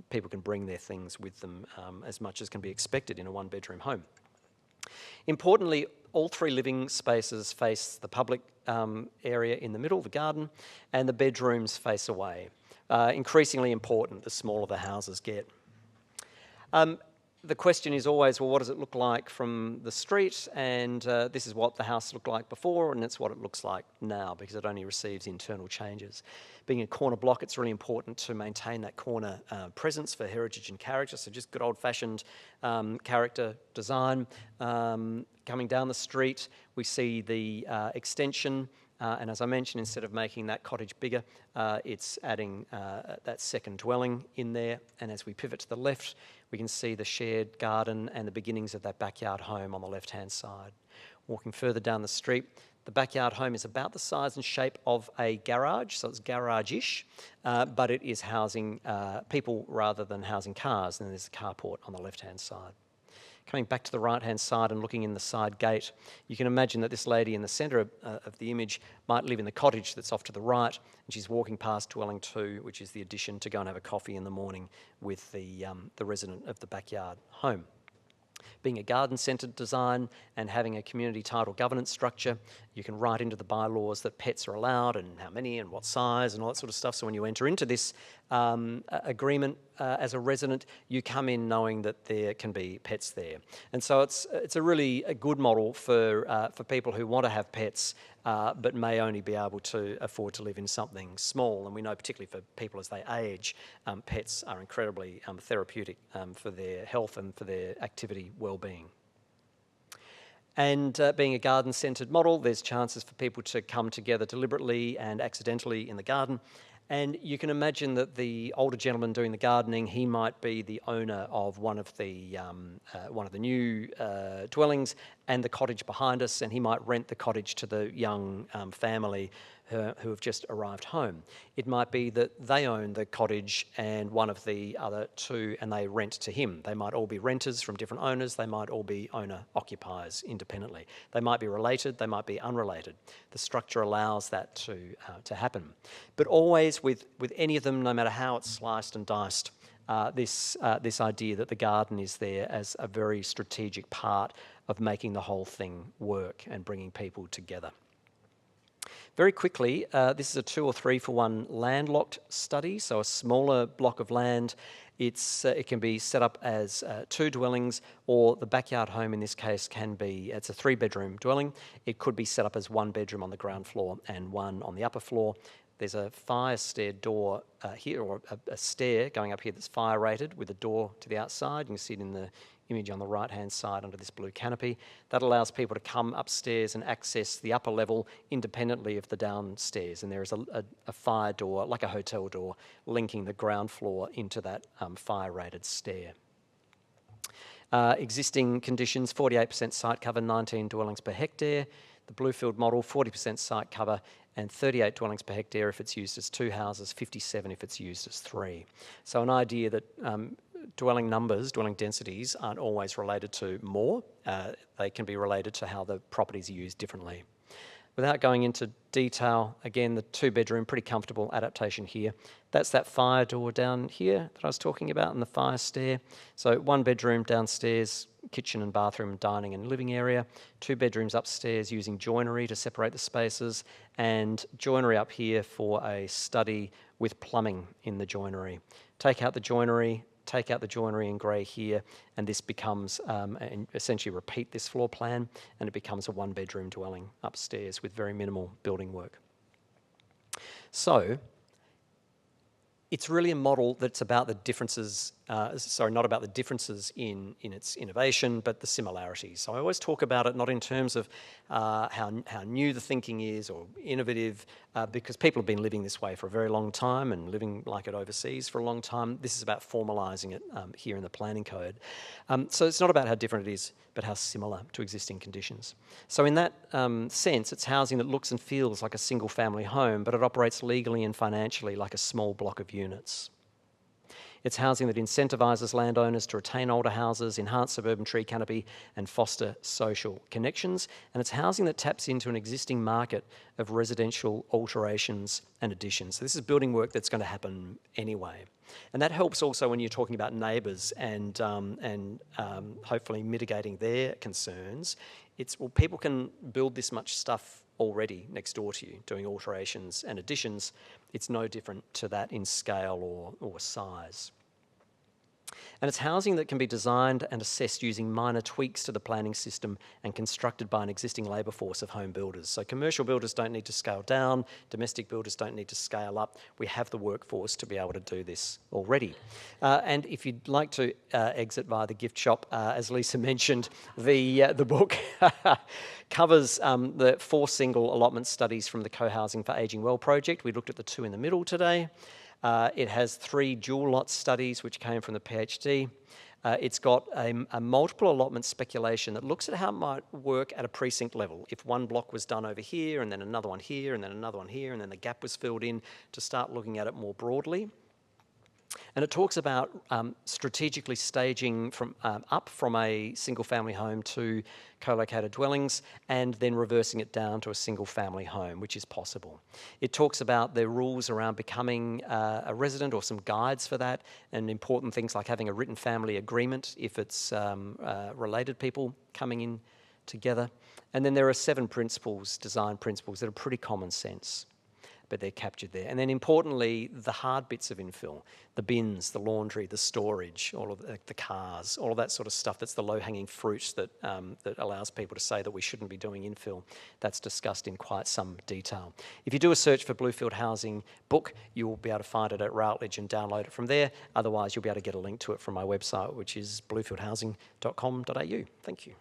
people can bring their things with them as much as can be expected in a one-bedroom home. Importantly, all three living spaces face the public area in the middle, the garden, and the bedrooms face away. Increasingly important the smaller the houses get. The question is always, well, what does it look like from the street? And this is what the house looked like before, and it's what it looks like now, because it only receives internal changes. Being a corner block, it's really important to maintain that corner presence for heritage and character, so just good old-fashioned character design. Coming down the street, we see the extension, and as I mentioned, instead of making that cottage bigger, it's adding that second dwelling in there. And as we pivot to the left, we can see the shared garden and the beginnings of that backyard home on the left-hand side. Walking further down the street, the backyard home is about the size and shape of a garage, so it's garage-ish, but it is housing people rather than housing cars, and there's a carport on the left-hand side. Coming back to the right-hand side and looking in the side gate, you can imagine that this lady in the centre of the image might live in the cottage that's off to the right, and she's walking past dwelling 2, which is the addition, to go and have a coffee in the morning with the resident of the backyard home. Being a garden-centred design and having a community title governance structure, you can write into the bylaws that pets are allowed and how many and what size and all that sort of stuff. So when you enter into this agreement as a resident, you come in knowing that there can be pets there. And so it's a really good model for people who want to have pets but may only be able to afford to live in something small. And we know particularly for people as they age, pets are incredibly therapeutic for their health and for their activity well-being. And being a garden-centred model, there's chances for people to come together deliberately and accidentally in the garden. And you can imagine that the older gentleman doing the gardening, he might be the owner of one of the new dwellings and the cottage behind us, and he might rent the cottage to the young family who have just arrived home. It might be that they own the cottage and one of the other two, and they rent to him. They might all be renters from different owners. They might all be owner-occupiers independently. They might be related. They might be unrelated. The structure allows that to happen. But always with any of them, no matter how it's sliced and diced, this idea that the garden is there as a very strategic part of making the whole thing work and bringing people together. Very quickly, this is a 2 or 3 for 1 landlocked study, so a smaller block of land. It can be set up as 2 dwellings, or the backyard home in this case it's a 3-bedroom dwelling. It could be set up as 1 bedroom on the ground floor and 1 on the upper floor. There's a fire stair door here, or a stair going up here that's fire rated with a door to the outside. You can see it in the image on the right-hand side under this blue canopy. That allows people to come upstairs and access the upper level independently of the downstairs. And there is a fire door, like a hotel door, linking the ground floor into that fire-rated stair. Existing conditions, 48% site cover, 19 dwellings per hectare. The Bluefield model, 40% site cover and 38 dwellings per hectare if it's used as 2 houses, 57 if it's used as 3. So an idea that dwelling numbers, dwelling densities aren't always related to more. They can be related to how the properties are used differently. Without going into detail, again, the 2-bedroom, pretty comfortable adaptation here. That's that fire door down here that I was talking about, and the fire stair. So 1 bedroom downstairs, kitchen and bathroom, dining and living area. 2 bedrooms upstairs using joinery to separate the spaces, and joinery up here for a study with plumbing in the joinery. Take out the joinery in grey here, and this becomes, and essentially repeat this floor plan, and it becomes a 1-bedroom dwelling upstairs with very minimal building work. So, it's really a model that's about the differences not about the differences in its innovation, but the similarities. So I always talk about it not in terms of how new the thinking is or innovative, because people have been living this way for a very long time and living like it overseas for a long time. This is about formalising it here in the planning code. So it's not about how different it is, but how similar to existing conditions. So in that sense, it's housing that looks and feels like a single family home, but it operates legally and financially like a small block of units. It's housing that incentivises landowners to retain older houses, enhance suburban tree canopy and foster social connections. And it's housing that taps into an existing market of residential alterations and additions. So this is building work that's going to happen anyway. And that helps also when you're talking about neighbours and hopefully mitigating their concerns. It's, well, people can build this much stuff already next door to you, doing alterations and additions. It's no different to that in scale or size. And it's housing that can be designed and assessed using minor tweaks to the planning system and constructed by an existing labour force of home builders. So commercial builders don't need to scale down, domestic builders don't need to scale up. We have the workforce to be able to do this already. And if you'd like to exit via the gift shop, as Lisa mentioned, the book covers the 4 single allotment studies from the Co-Housing for Ageing Well project. We looked at the 2 in the middle today. It has 3 dual lot studies which came from the PhD. It's got a multiple allotment speculation that looks at how it might work at a precinct level. If one block was done over here and then another one here and then another one here and then the gap was filled in, to start looking at it more broadly. And it talks about strategically staging up from a single family home to co-located dwellings and then reversing it down to a single family home, which is possible. It talks about the rules around becoming a resident or some guides for that, and important things like having a written family agreement if it's related people coming in together. And then there are 7 principles, design principles, that are pretty common sense, but they're captured there. And then importantly, the hard bits of infill, the bins, the laundry, the storage, all of the cars, all of that sort of stuff, that's the low-hanging fruit that allows people to say that we shouldn't be doing infill. That's discussed in quite some detail. If you do a search for Bluefield Housing book, you will be able to find it at Routledge and download it from there. Otherwise, you'll be able to get a link to it from my website, which is bluefieldhousing.com.au. Thank you.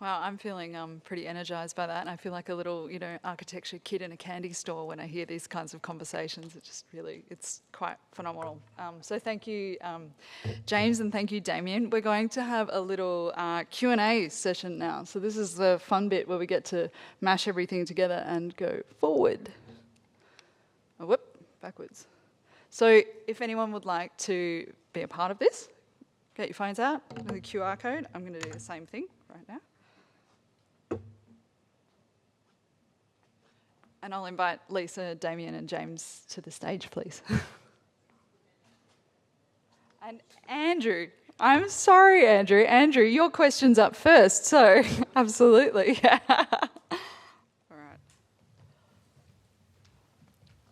Wow, I'm feeling pretty energised by that, and I feel like a little, architecture kid in a candy store when I hear these kinds of conversations. It just really, it's quite phenomenal. So thank you, James, and thank you, Damian. We're going to have a little Q&A session now. So this is the fun bit where we get to mash everything together and go forward. Oh, whoop, backwards. So if anyone would like to be a part of this, get your phones out with the QR code. I'm going to do the same thing right now. And I'll invite Lisa, Damian and James to the stage, please. And Andrew, I'm sorry, Andrew. Andrew, your question's up first, so absolutely. All right.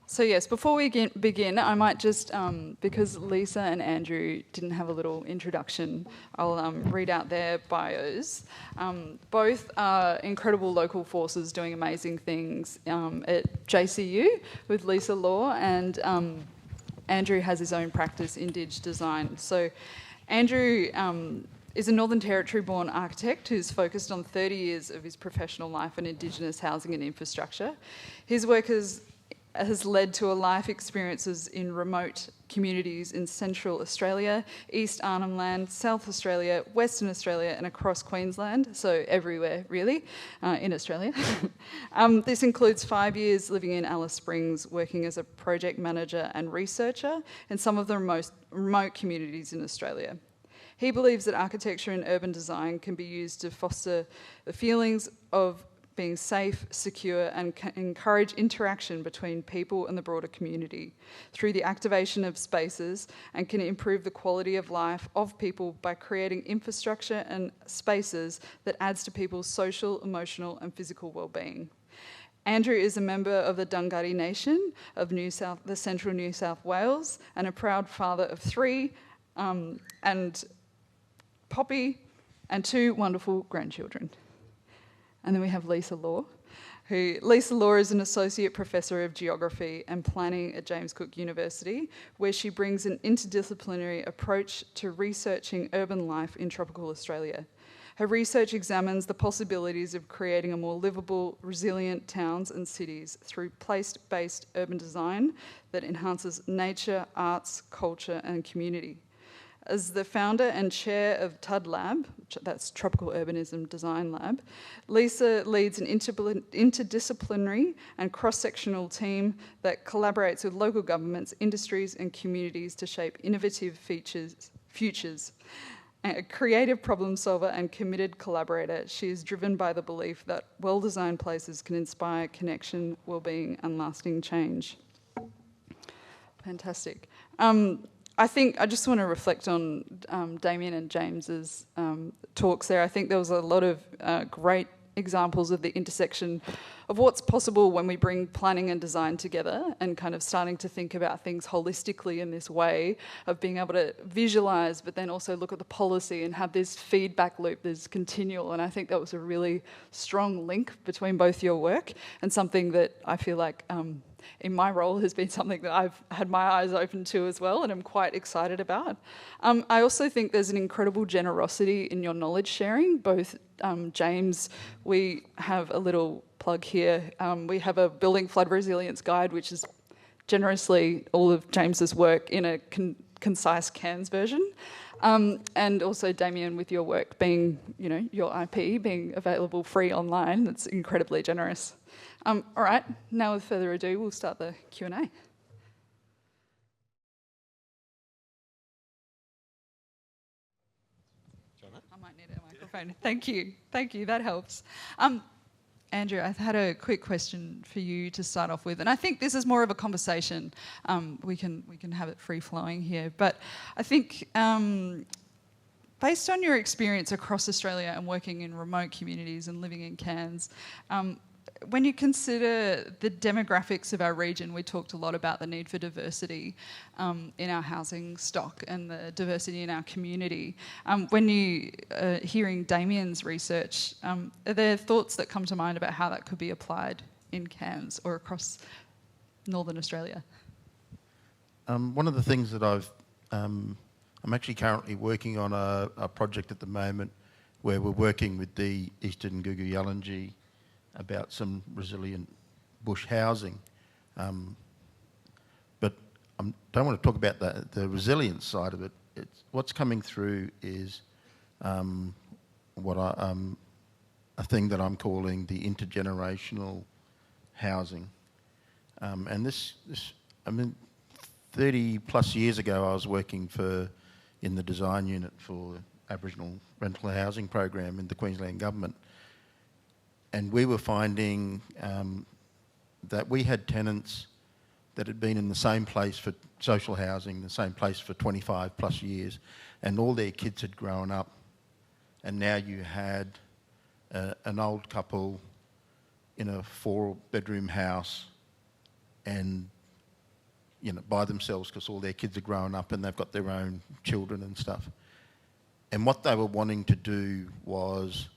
So yes, before we begin, I might just, because Lisa and Andrew didn't have a little introduction, I'll read out their bios. Both are incredible local forces doing amazing things at JCU with Lisa Law, and Andrew has his own practice in Dig Design. So Andrew is a Northern Territory-born architect who's focused on 30 years of his professional life in Indigenous housing and infrastructure. His work has led to a life experiences in remote communities in Central Australia, East Arnhem Land, South Australia, Western Australia and across Queensland, so everywhere really in Australia. This includes 5 years living in Alice Springs, working as a project manager and researcher in some of the most remote communities in Australia. He believes that architecture and urban design can be used to foster the feelings of being safe, secure, and encourage interaction between people and the broader community through the activation of spaces, and can improve the quality of life of people by creating infrastructure and spaces that adds to people's social, emotional, and physical well-being. Andrew is a member of the Dunghutti Nation of the Central New South Wales and a proud father of 3, and Poppy and 2 wonderful grandchildren. And then we have Lisa Law. Lisa Law is an Associate Professor of Geography and Planning at James Cook University, where she brings an interdisciplinary approach to researching urban life in tropical Australia. Her research examines the possibilities of creating a more livable, resilient towns and cities through place-based urban design that enhances nature, arts, culture and community. As the founder and chair of TUD Lab, that's Tropical Urbanism Design Lab, Lisa leads an interdisciplinary and cross-sectional team that collaborates with local governments, industries and communities to shape innovative futures. A creative problem solver and committed collaborator, she is driven by the belief that well-designed places can inspire connection, well-being and lasting change. Fantastic. I think I just want to reflect on Damian and James's talks there. I think there was a lot of great examples of the intersection of what's possible when we bring planning and design together and kind of starting to think about things holistically in this way of being able to visualise but then also look at the policy and have this feedback loop that's continual. And I think that was a really strong link between both your work and something that I feel like in my role has been something that I've had my eyes open to as well and I'm quite excited about. I also think there's an incredible generosity in your knowledge sharing. Both James, we have a little plug here. We have a Building Flood Resilience Guide, which is generously all of James's work in a concise Cairns version. And also Damian, with your work being, your IP being available free online, that's incredibly generous. All right, now with further ado, we'll start the Q&A. I might need a microphone. Thank you, that helps. Andrew, I've had a quick question for you to start off with, and I think this is more of a conversation. We can have it free-flowing here, but I think based on your experience across Australia and working in remote communities and living in Cairns, when you consider the demographics of our region, we talked a lot about the need for diversity in our housing stock and the diversity in our community. When you are hearing Damian's research, are there thoughts that come to mind about how that could be applied in Cairns or across Northern Australia? One of the things that I'm actually currently working on a project at the moment where we're working with the Eastern Gugu-Yalnji about some resilient bush housing. But I don't want to talk about the resilience side of it. What's coming through is a thing that I'm calling the intergenerational housing. And 30 plus years ago I was working in the design unit for Aboriginal rental housing program in the Queensland government. And we were finding that we had tenants that had been in the same place for social housing, the same place for 25 plus years, and all their kids had grown up. And now you had an old couple in a 4-bedroom house and by themselves because all their kids are grown up and they've got their own children and stuff. And what they were wanting to do was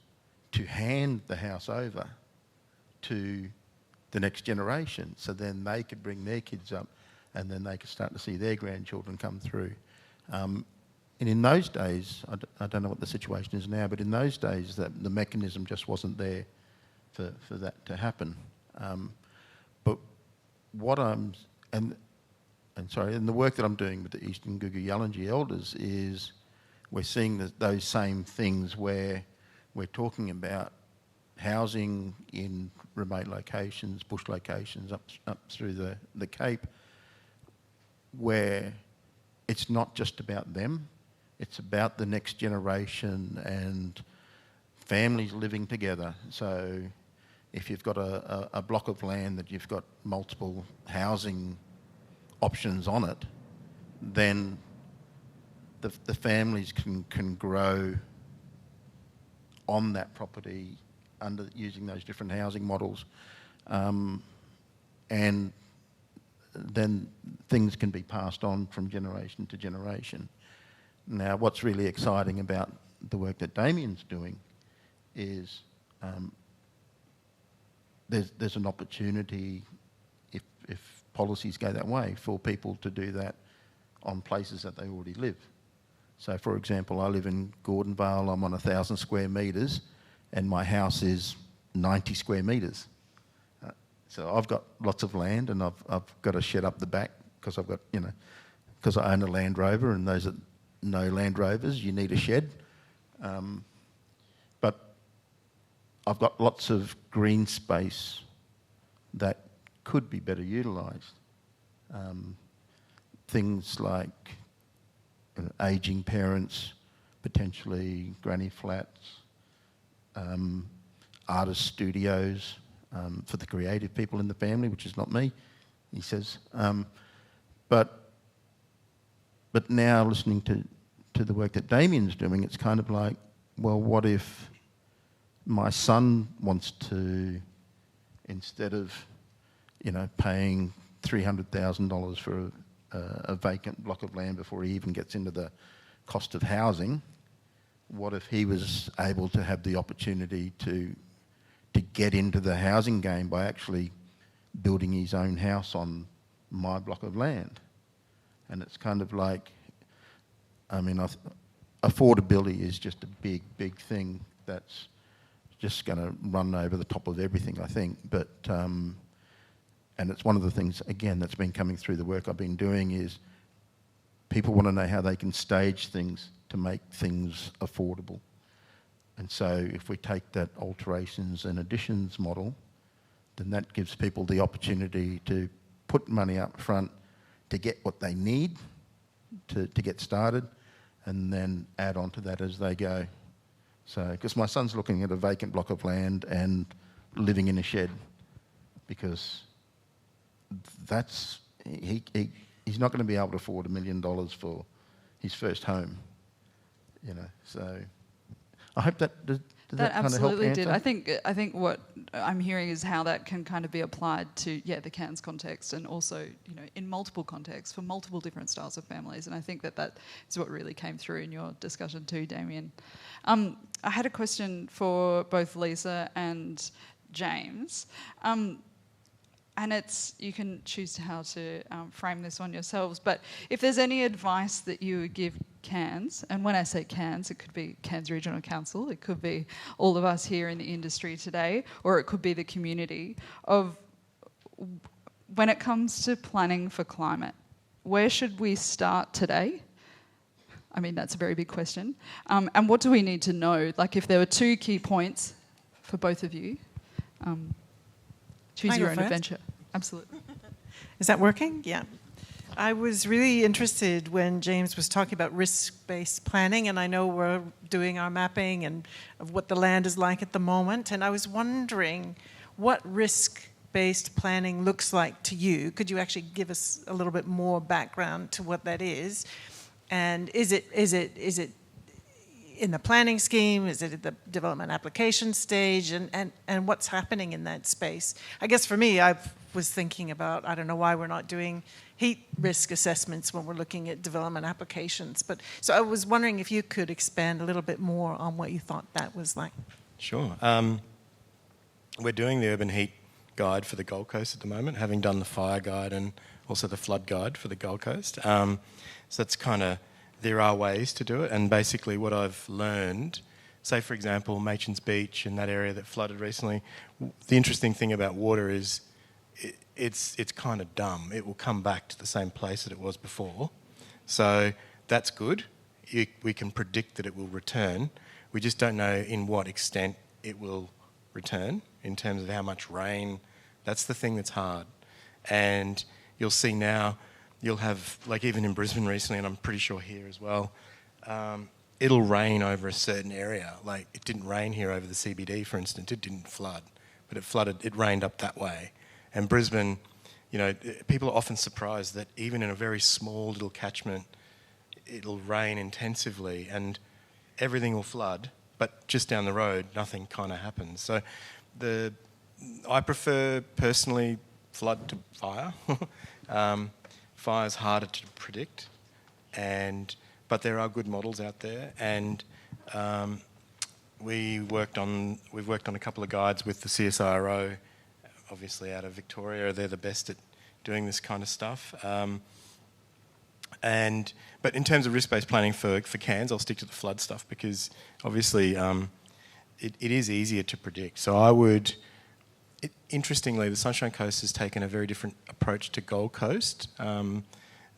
to hand the house over to the next generation so then they could bring their kids up and then they could start to see their grandchildren come through. And in those days, I don't know what the situation is now, but in those days that the mechanism just wasn't there for that to happen. But and the work that I'm doing with the Eastern Gugu-Yalnji elders is we're seeing those same things where we're talking about housing in remote locations, bush locations, up through the Cape, where it's not just about them, it's about the next generation and families living together. So if you've got a block of land that you've got multiple housing options on it, then the families can grow on that property using those different housing models. and then things can be passed on from generation to generation. Now, what's really exciting about the work that Damian's doing is there's an opportunity, if policies go that way, for people to do that on places that they already live. So, for example, I live in Gordonvale, I'm on 1,000 square metres, and my house is 90 square metres. So I've got lots of land, and I've got a shed up the back because I've got, because I own a Land Rover, and those that know Land Rovers, you need a shed. But I've got lots of green space that could be better utilised. Things like ageing parents, potentially granny flats, artist studios for the creative people in the family, which is not me, he says. But now listening to the work that Damian's doing, it's kind of like, well, what if my son wants to, instead of, paying $300,000 for a vacant block of land before he even gets into the cost of housing, what if he was able to have the opportunity to get into the housing game by actually building his own house on my block of land? And it's kind of like, affordability is just a big, big thing that's just going to run over the top of everything, I think. But and it's one of the things, again, that's been coming through the work I've been doing is people want to know how they can stage things to make things affordable. And so if we take that alterations and additions model, then that gives people the opportunity to put money up front to get what they need to get started, and then add on to that as they go. So, because my son's looking at a vacant block of land and living in a shed, because he's not going to be able to afford $1 million for his first home, So I hope that that kind of absolutely help did. answer? I think what I'm hearing is how that can kind of be applied to the Cairns context, and also in multiple contexts for multiple different styles of families. And I think that is what really came through in your discussion too, Damian. I had a question for both Lisa and James. And you can choose how to frame this on yourselves, but if there's any advice that you would give Cairns, and when I say Cairns, it could be Cairns Regional Council, it could be all of us here in the industry today, or it could be the community, of when it comes to planning for climate, where should we start today? I mean, that's a very big question. And what do we need to know? Like, if there were 2 key points for both of you, choose your own adventure. Absolutely. Is that working? Yeah. I was really interested when James was talking about risk-based planning, and I know we're doing our mapping and of what the land is like at the moment, and I was wondering what risk-based planning looks like to you. Could you actually give us a little bit more background to what that is? And is it in the planning scheme? Is it at the development application stage? And what's happening in that space? I guess for me, I was thinking about, I don't know why we're not doing heat risk assessments when we're looking at development applications. But so I was wondering if you could expand a little bit more on what you thought that was like. Sure. We're doing the urban heat guide for the Gold Coast at the moment, having done the fire guide and also the flood guide for the Gold Coast. So that's kind of, there are ways to do it, and basically what I've learned, say for example Machan's Beach and that area that flooded recently, the interesting thing about water is it's kind of dumb. It will come back to the same place that it was before. So that's good. We can predict that it will return. We just don't know in what extent it will return in terms of how much rain. That's the thing that's hard. And you'll see now, you'll have, like even in Brisbane recently, and I'm pretty sure here as well, it'll rain over a certain area. Like it didn't rain here over the CBD, for instance. It didn't flood, but it rained up that way. And Brisbane, people are often surprised that even in a very small little catchment, it'll rain intensively and everything will flood, but just down the road, nothing kind of happens. So the I prefer personally flood to fire. Fire's harder to predict, but there are good models out there, and we've worked on a couple of guides with the CSIRO, obviously out of Victoria. They're the best at doing this kind of stuff. But in terms of risk-based planning for Cairns, I'll stick to the flood stuff because obviously it is easier to predict. So interestingly, the Sunshine Coast has taken a very different approach to Gold Coast.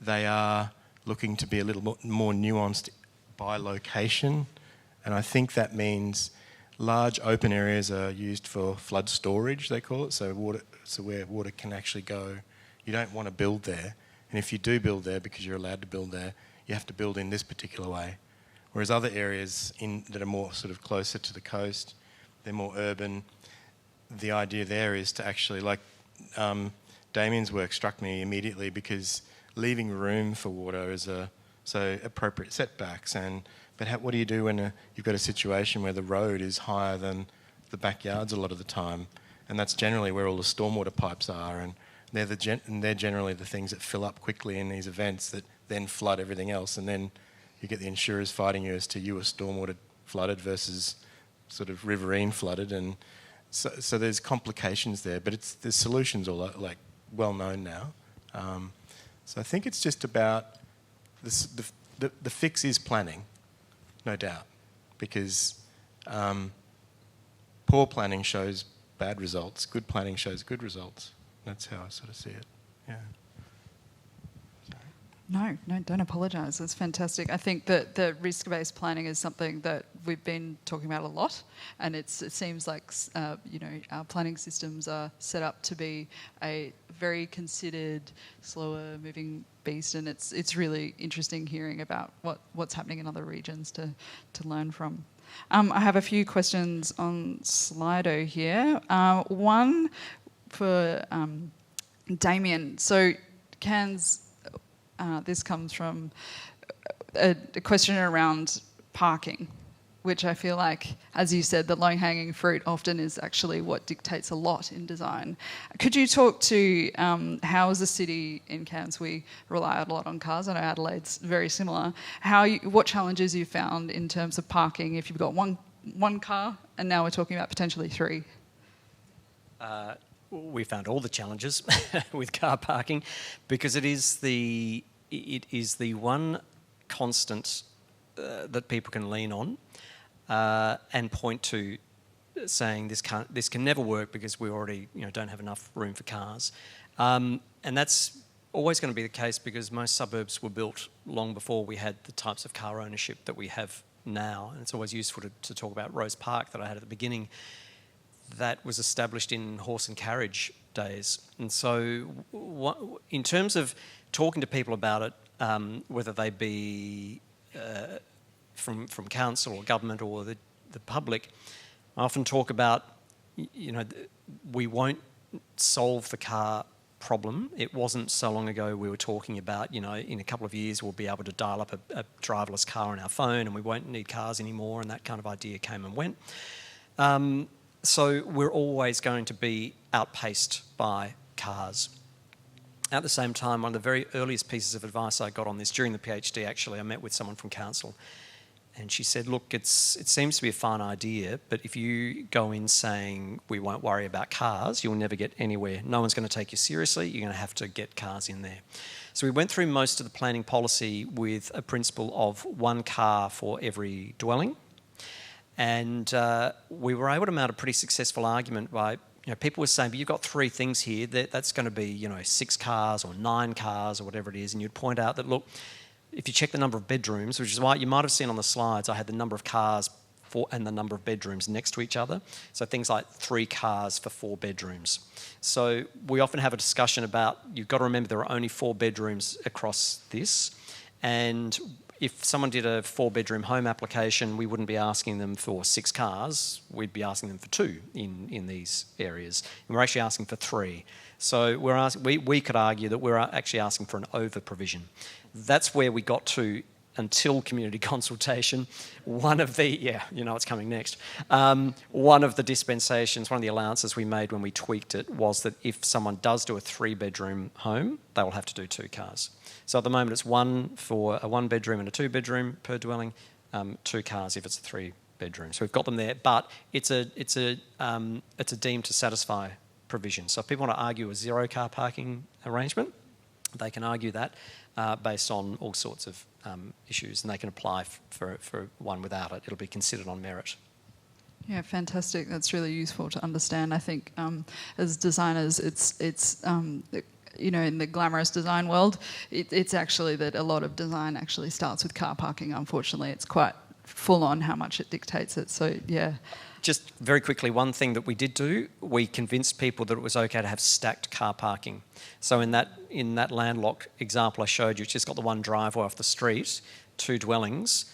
They are looking to be a little more nuanced by location, and I think that means large open areas are used for flood storage, they call it, so where water can actually go. You don't want to build there, and if you do build there because you're allowed to build there, you have to build in this particular way. Whereas other areas that are more sort of closer to the coast, they're more urban. The idea there is to actually, like Damian's work struck me immediately because leaving room for water is so appropriate setbacks. But what do you do when you've got a situation where the road is higher than the backyards a lot of the time? And that's generally where all the stormwater pipes are, and they're generally the things that fill up quickly in these events that then flood everything else, and then you get the insurers fighting you as to you were stormwater flooded versus sort of riverine flooded, and so there's complications there, but the solutions are like well known now. So I think it's just about the fix is planning, no doubt, because poor planning shows bad results, good planning shows good results. That's how I sort of see it. Yeah. No, don't apologise. That's fantastic. I think that the risk-based planning is something that we've been talking about a lot, and it seems like our planning systems are set up to be a very considered, slower-moving beast, and it's really interesting hearing about what's happening in other regions to learn from. I have a few questions on Slido here. One for Damian. So Cairns. This comes from a question around parking, which I feel like, as you said, the low-hanging fruit often is actually what dictates a lot in design. Could you talk to how, as a city in Cairns, we rely a lot on cars? I know Adelaide's very similar. What challenges you found in terms of parking if you've got one car and now we're talking about potentially three? We found all the challenges with car parking because it is the one constant that people can lean on and point to, saying this can never work because we already don't have enough room for cars, and that's always going to be the case because most suburbs were built long before we had the types of car ownership that we have now. And it's always useful to talk about Rose Park that I had at the beginning. That was established in horse and carriage days. And so in terms of talking to people about it, whether they be from council or government or the public, I often talk about, we won't solve the car problem. It wasn't so long ago we were talking about, in a couple of years we'll be able to dial up a driverless car on our phone and we won't need cars anymore, and that kind of idea came and went. So we're always going to be outpaced by cars. At the same time, one of the very earliest pieces of advice I got on this during the PhD, actually, I met with someone from council, and she said, look, it seems to be a fine idea, but if you go in saying we won't worry about cars, you'll never get anywhere. No one's going to take you seriously. You're going to have to get cars in there. So we went through most of the planning policy with a principle of one car for every dwelling. And we were able to mount a pretty successful argument by, people were saying, but you've got three things here, that's going to be, 6 cars or 9 cars or whatever it is. And you'd point out that, look, if you check the number of bedrooms, which is why you might have seen on the slides, I had the number of cars and the number of bedrooms next to each other. So things like 3 cars for 4 bedrooms. So we often have a discussion about, you've got to remember there are only 4 bedrooms across this. And if someone did a 4-bedroom home application, we wouldn't be asking them for 6 cars, we'd be asking them for 2 in these areas. And we're actually asking for 3. So we could argue that we're actually asking for an over-provision. That's where we got to until community consultation, one of the, yeah, you know what's coming next. One of the dispensations, one of the allowances we made when we tweaked it was that if someone does do a 3-bedroom home, they will have to do 2 cars. So at the moment it's 1 for a 1-bedroom and a 2-bedroom per dwelling, 2 cars if it's a 3-bedroom. So we've got them there, but it's a deemed to satisfy provision. So if people want to argue a 0 car parking arrangement, they can argue that based on all sorts of issues, and they can apply for one without it. It'll be considered on merit. Yeah, fantastic. That's really useful to understand. I think as designers, it's you know, in the glamorous design world, it's actually that a lot of design actually starts with car parking. Unfortunately, it's quite full on how much it dictates it. So yeah. Just very quickly, one thing that we did do, we convinced people that it was okay to have stacked car parking. So in that landlocked example I showed you, it's just got the one driveway off the street, 2 dwellings,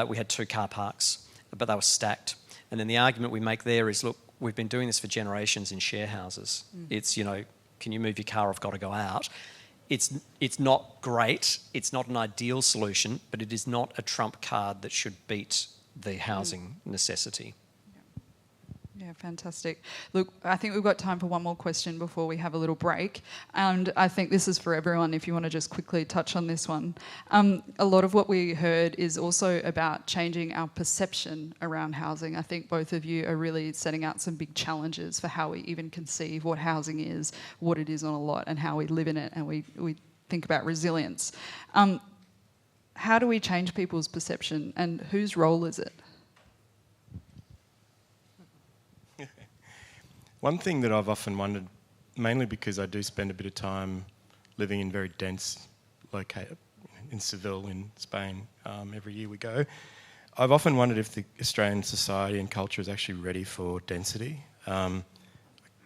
we had 2 car parks, but they were stacked. And then the argument we make there is, look, we've been doing this for generations in share houses. It's, you know, can you move your car? I've got to go out. It's not great. It's not an ideal solution, but it is not a trump card that should beat the housing necessity. Yeah, fantastic. Look, I think we've got time for one more question before we have a little break. And I think this is for everyone, if you want to just quickly touch on this one. A lot of what we heard is also about changing our perception around housing. I think both of you are really setting out some big challenges for how we even conceive what housing is, what it is on a lot, and how we live in it, and we think about resilience. How do we change people's perception, and whose role is it? One thing that I've often wondered, mainly because I do spend a bit of time living in very dense located in Seville in Spain, every year we go, I've often wondered if the Australian society and culture is actually ready for density.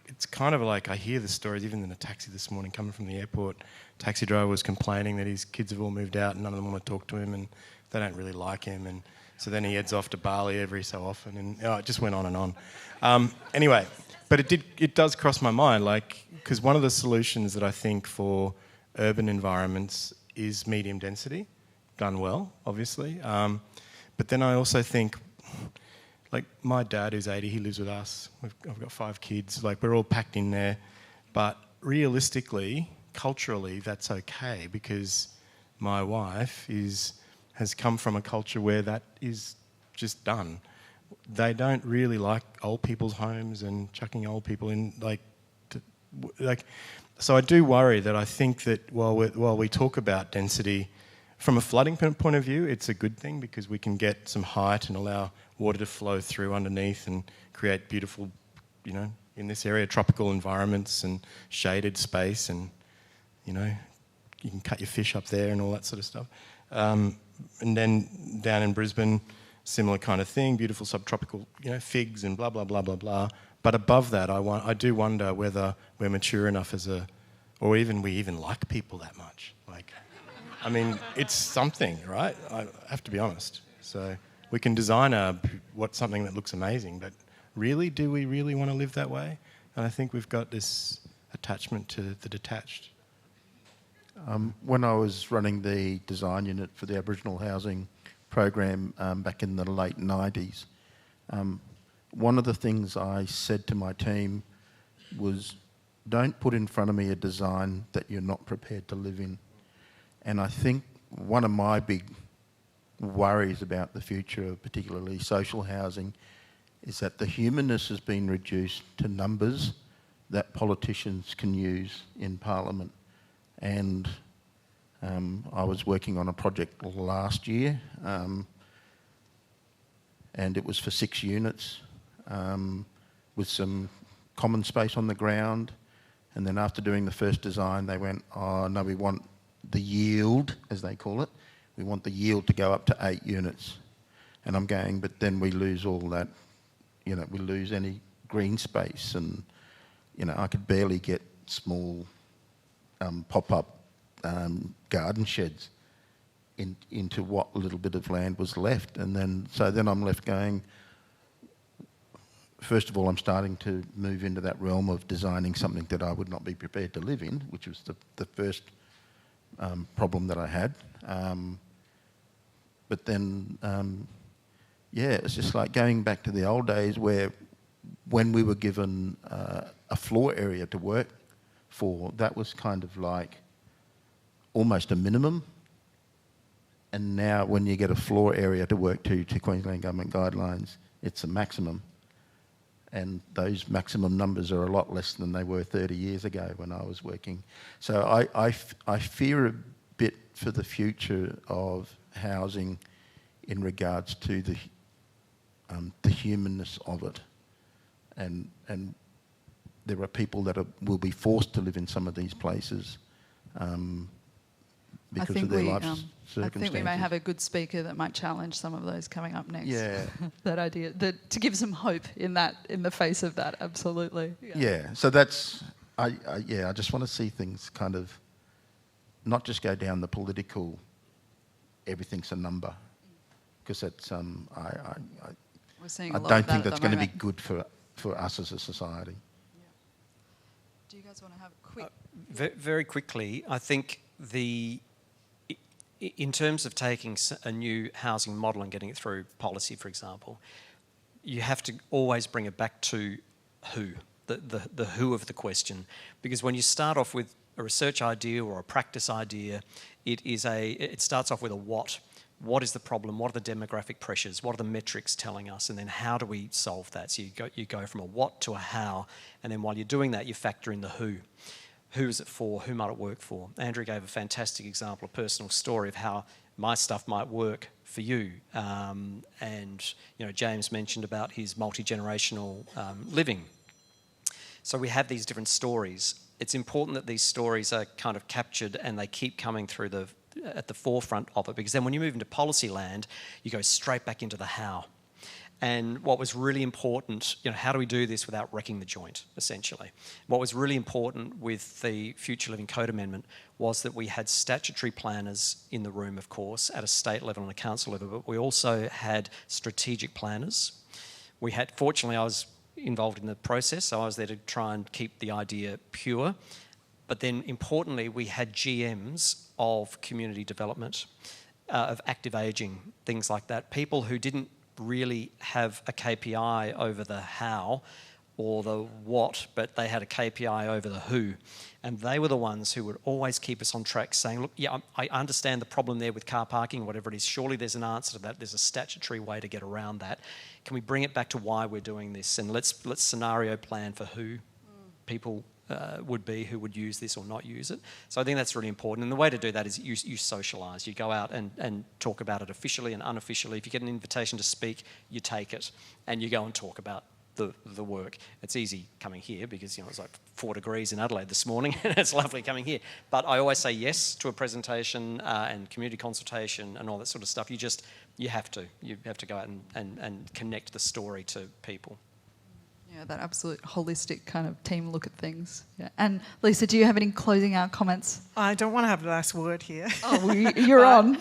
It's kind of like I hear the stories, even in a taxi this morning coming from the airport, taxi driver was complaining that his kids have all moved out and none of them want to talk to him and they don't really like him, and so then he heads off to Bali every so often, and it just went on and on. Anyway, but it does cross my mind, like, because one of the solutions that I think for urban environments is medium density, done well, obviously. But then I also think, like, my dad who's 80, he lives with us. I've got 5 kids. Like, we're all packed in there. But realistically, culturally, that's okay, because my wife has come from a culture where that is just done. They don't really like old people's homes and chucking old people in, so I do worry that I think that while we talk about density, from a flooding point of view, it's a good thing because we can get some height and allow water to flow through underneath and create beautiful, you know, in this area, tropical environments and shaded space, and, you know, you can cut your fish up there and all that sort of stuff. And then down in Brisbane, similar kind of thing, beautiful subtropical, you know, figs and blah, blah, blah, blah, blah. But above that, I do wonder whether we're mature enough or even we even like people that much. Like, I mean, it's something, right? I have to be honest. So we can design something that looks amazing, but really, do we really want to live that way? And I think we've got this attachment to the detached. When I was running the design unit for the Aboriginal housing program back in the late 90s, one of the things I said to my team was, don't put in front of me a design that you're not prepared to live in. And I think one of my big worries about the future of particularly social housing is that the humanness has been reduced to numbers that politicians can use in Parliament. And I was working on a project last year, and it was for 6 units with some common space on the ground. And then after doing the first design, they went, oh no, we want the yield, as they call it. We want the yield to go up to 8 units. And I'm going, but then we lose all that, you know, we lose any green space, and, you know, I could barely get small pop-up garden sheds into what little bit of land was left. And then I'm left going, first of all, I'm starting to move into that realm of designing something that I would not be prepared to live in, which was the first problem that I had. but then, yeah, it's just like going back to the old days where when we were given a floor area to work for, that was kind of like almost a minimum. And now when you get a floor area to work to Queensland Government guidelines, it's a maximum. And those maximum numbers are a lot less than they were 30 years ago when I was working. So I fear a bit for the future of housing in regards to the humanness of it. And there are people that will be forced to live in some of these places because of their life circumstances. I think we may have a good speaker that might challenge some of those coming up next. Yeah. That idea, to give some hope in the face of that, absolutely. Yeah, so that's, I just want to see things kind of not just go down the political, everything's a number, because that's, We're seeing I don't think that's going to be good for us as a society. Yeah. Do you guys want to have a quick... Very quickly, I think in terms of taking a new housing model and getting it through policy, for example, you have to always bring it back to who, the who of the question. Because when you start off with a research idea or a practice idea, it starts off with a what. What is the problem? What are the demographic pressures? What are the metrics telling us? And then how do we solve that? So you go from a what to a how, and then while you're doing that, you factor in the who. Who is it for? Who might it work for? Andrew gave a fantastic example, a personal story of how my stuff might work for you. And James mentioned about his multi-generational living. So we have these different stories. It's important that these stories are kind of captured and they keep coming through at the forefront of it, because then when you move into policy land, you go straight back into the how. And what was really important, how do we do this without wrecking the joint, essentially? What was really important with the Future Living Code Amendment was that we had statutory planners in the room, of course, at a state level and a council level, but we also had strategic planners. Fortunately, I was involved in the process, so I was there to try and keep the idea pure. But then, importantly, we had GMs of community development, of active ageing, things like that, people who didn't really have a KPI over the how or the what, but they had a KPI over the who. And they were the ones who would always keep us on track, saying, look, yeah, I understand the problem there with car parking, whatever it is. Surely there's an answer to that. There's a statutory way to get around that. Can we bring it back to why we're doing this? And let's scenario plan for who people would be who would use this or not use it. So I think that's really important. And the way to do that is you socialise. You go out and talk about it officially and unofficially. If you get an invitation to speak, you take it and you go and talk about the work. It's easy coming here because it's like 4 degrees in Adelaide this morning and it's lovely coming here. But I always say yes to a presentation and community consultation and all that sort of stuff. You have to go out and connect the story to people. Yeah, that absolute holistic kind of team look at things. Yeah. And Lisa, do you have any closing out comments? I don't want to have the last word here. Oh, well, you're on.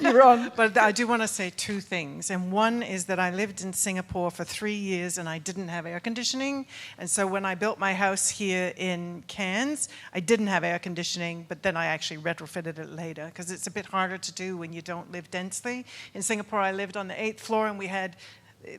But I do want to say 2 things. And one is that I lived in Singapore for 3 years and I didn't have air conditioning. And so when I built my house here in Cairns, I didn't have air conditioning, but then I actually retrofitted it later because it's a bit harder to do when you don't live densely. In Singapore, I lived on the 8th floor and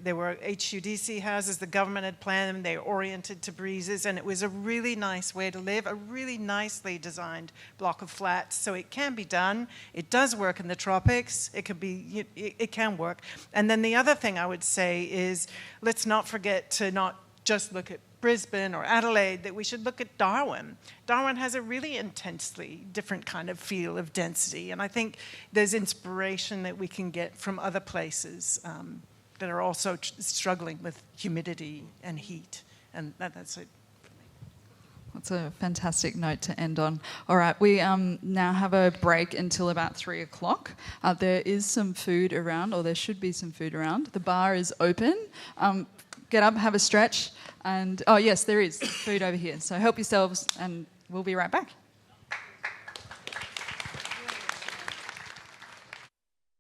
there were HUDC houses, the government had planned them, they were oriented to breezes, and it was a really nice way to live, a really nicely designed block of flats. So it can be done. It does work in the tropics. It can work. And then the other thing I would say is, let's not forget to not just look at Brisbane or Adelaide, that we should look at Darwin. Darwin has a really intensely different kind of feel of density, and I think there's inspiration that we can get from other places that are also struggling with humidity and heat. And that's it. That's a fantastic note to end on. All right, we now have a break until about 3 o'clock. There is some food around, or there should be some food around. The bar is open. Get up, have a stretch. And, oh yes, there is food over here. So help yourselves and we'll be right back.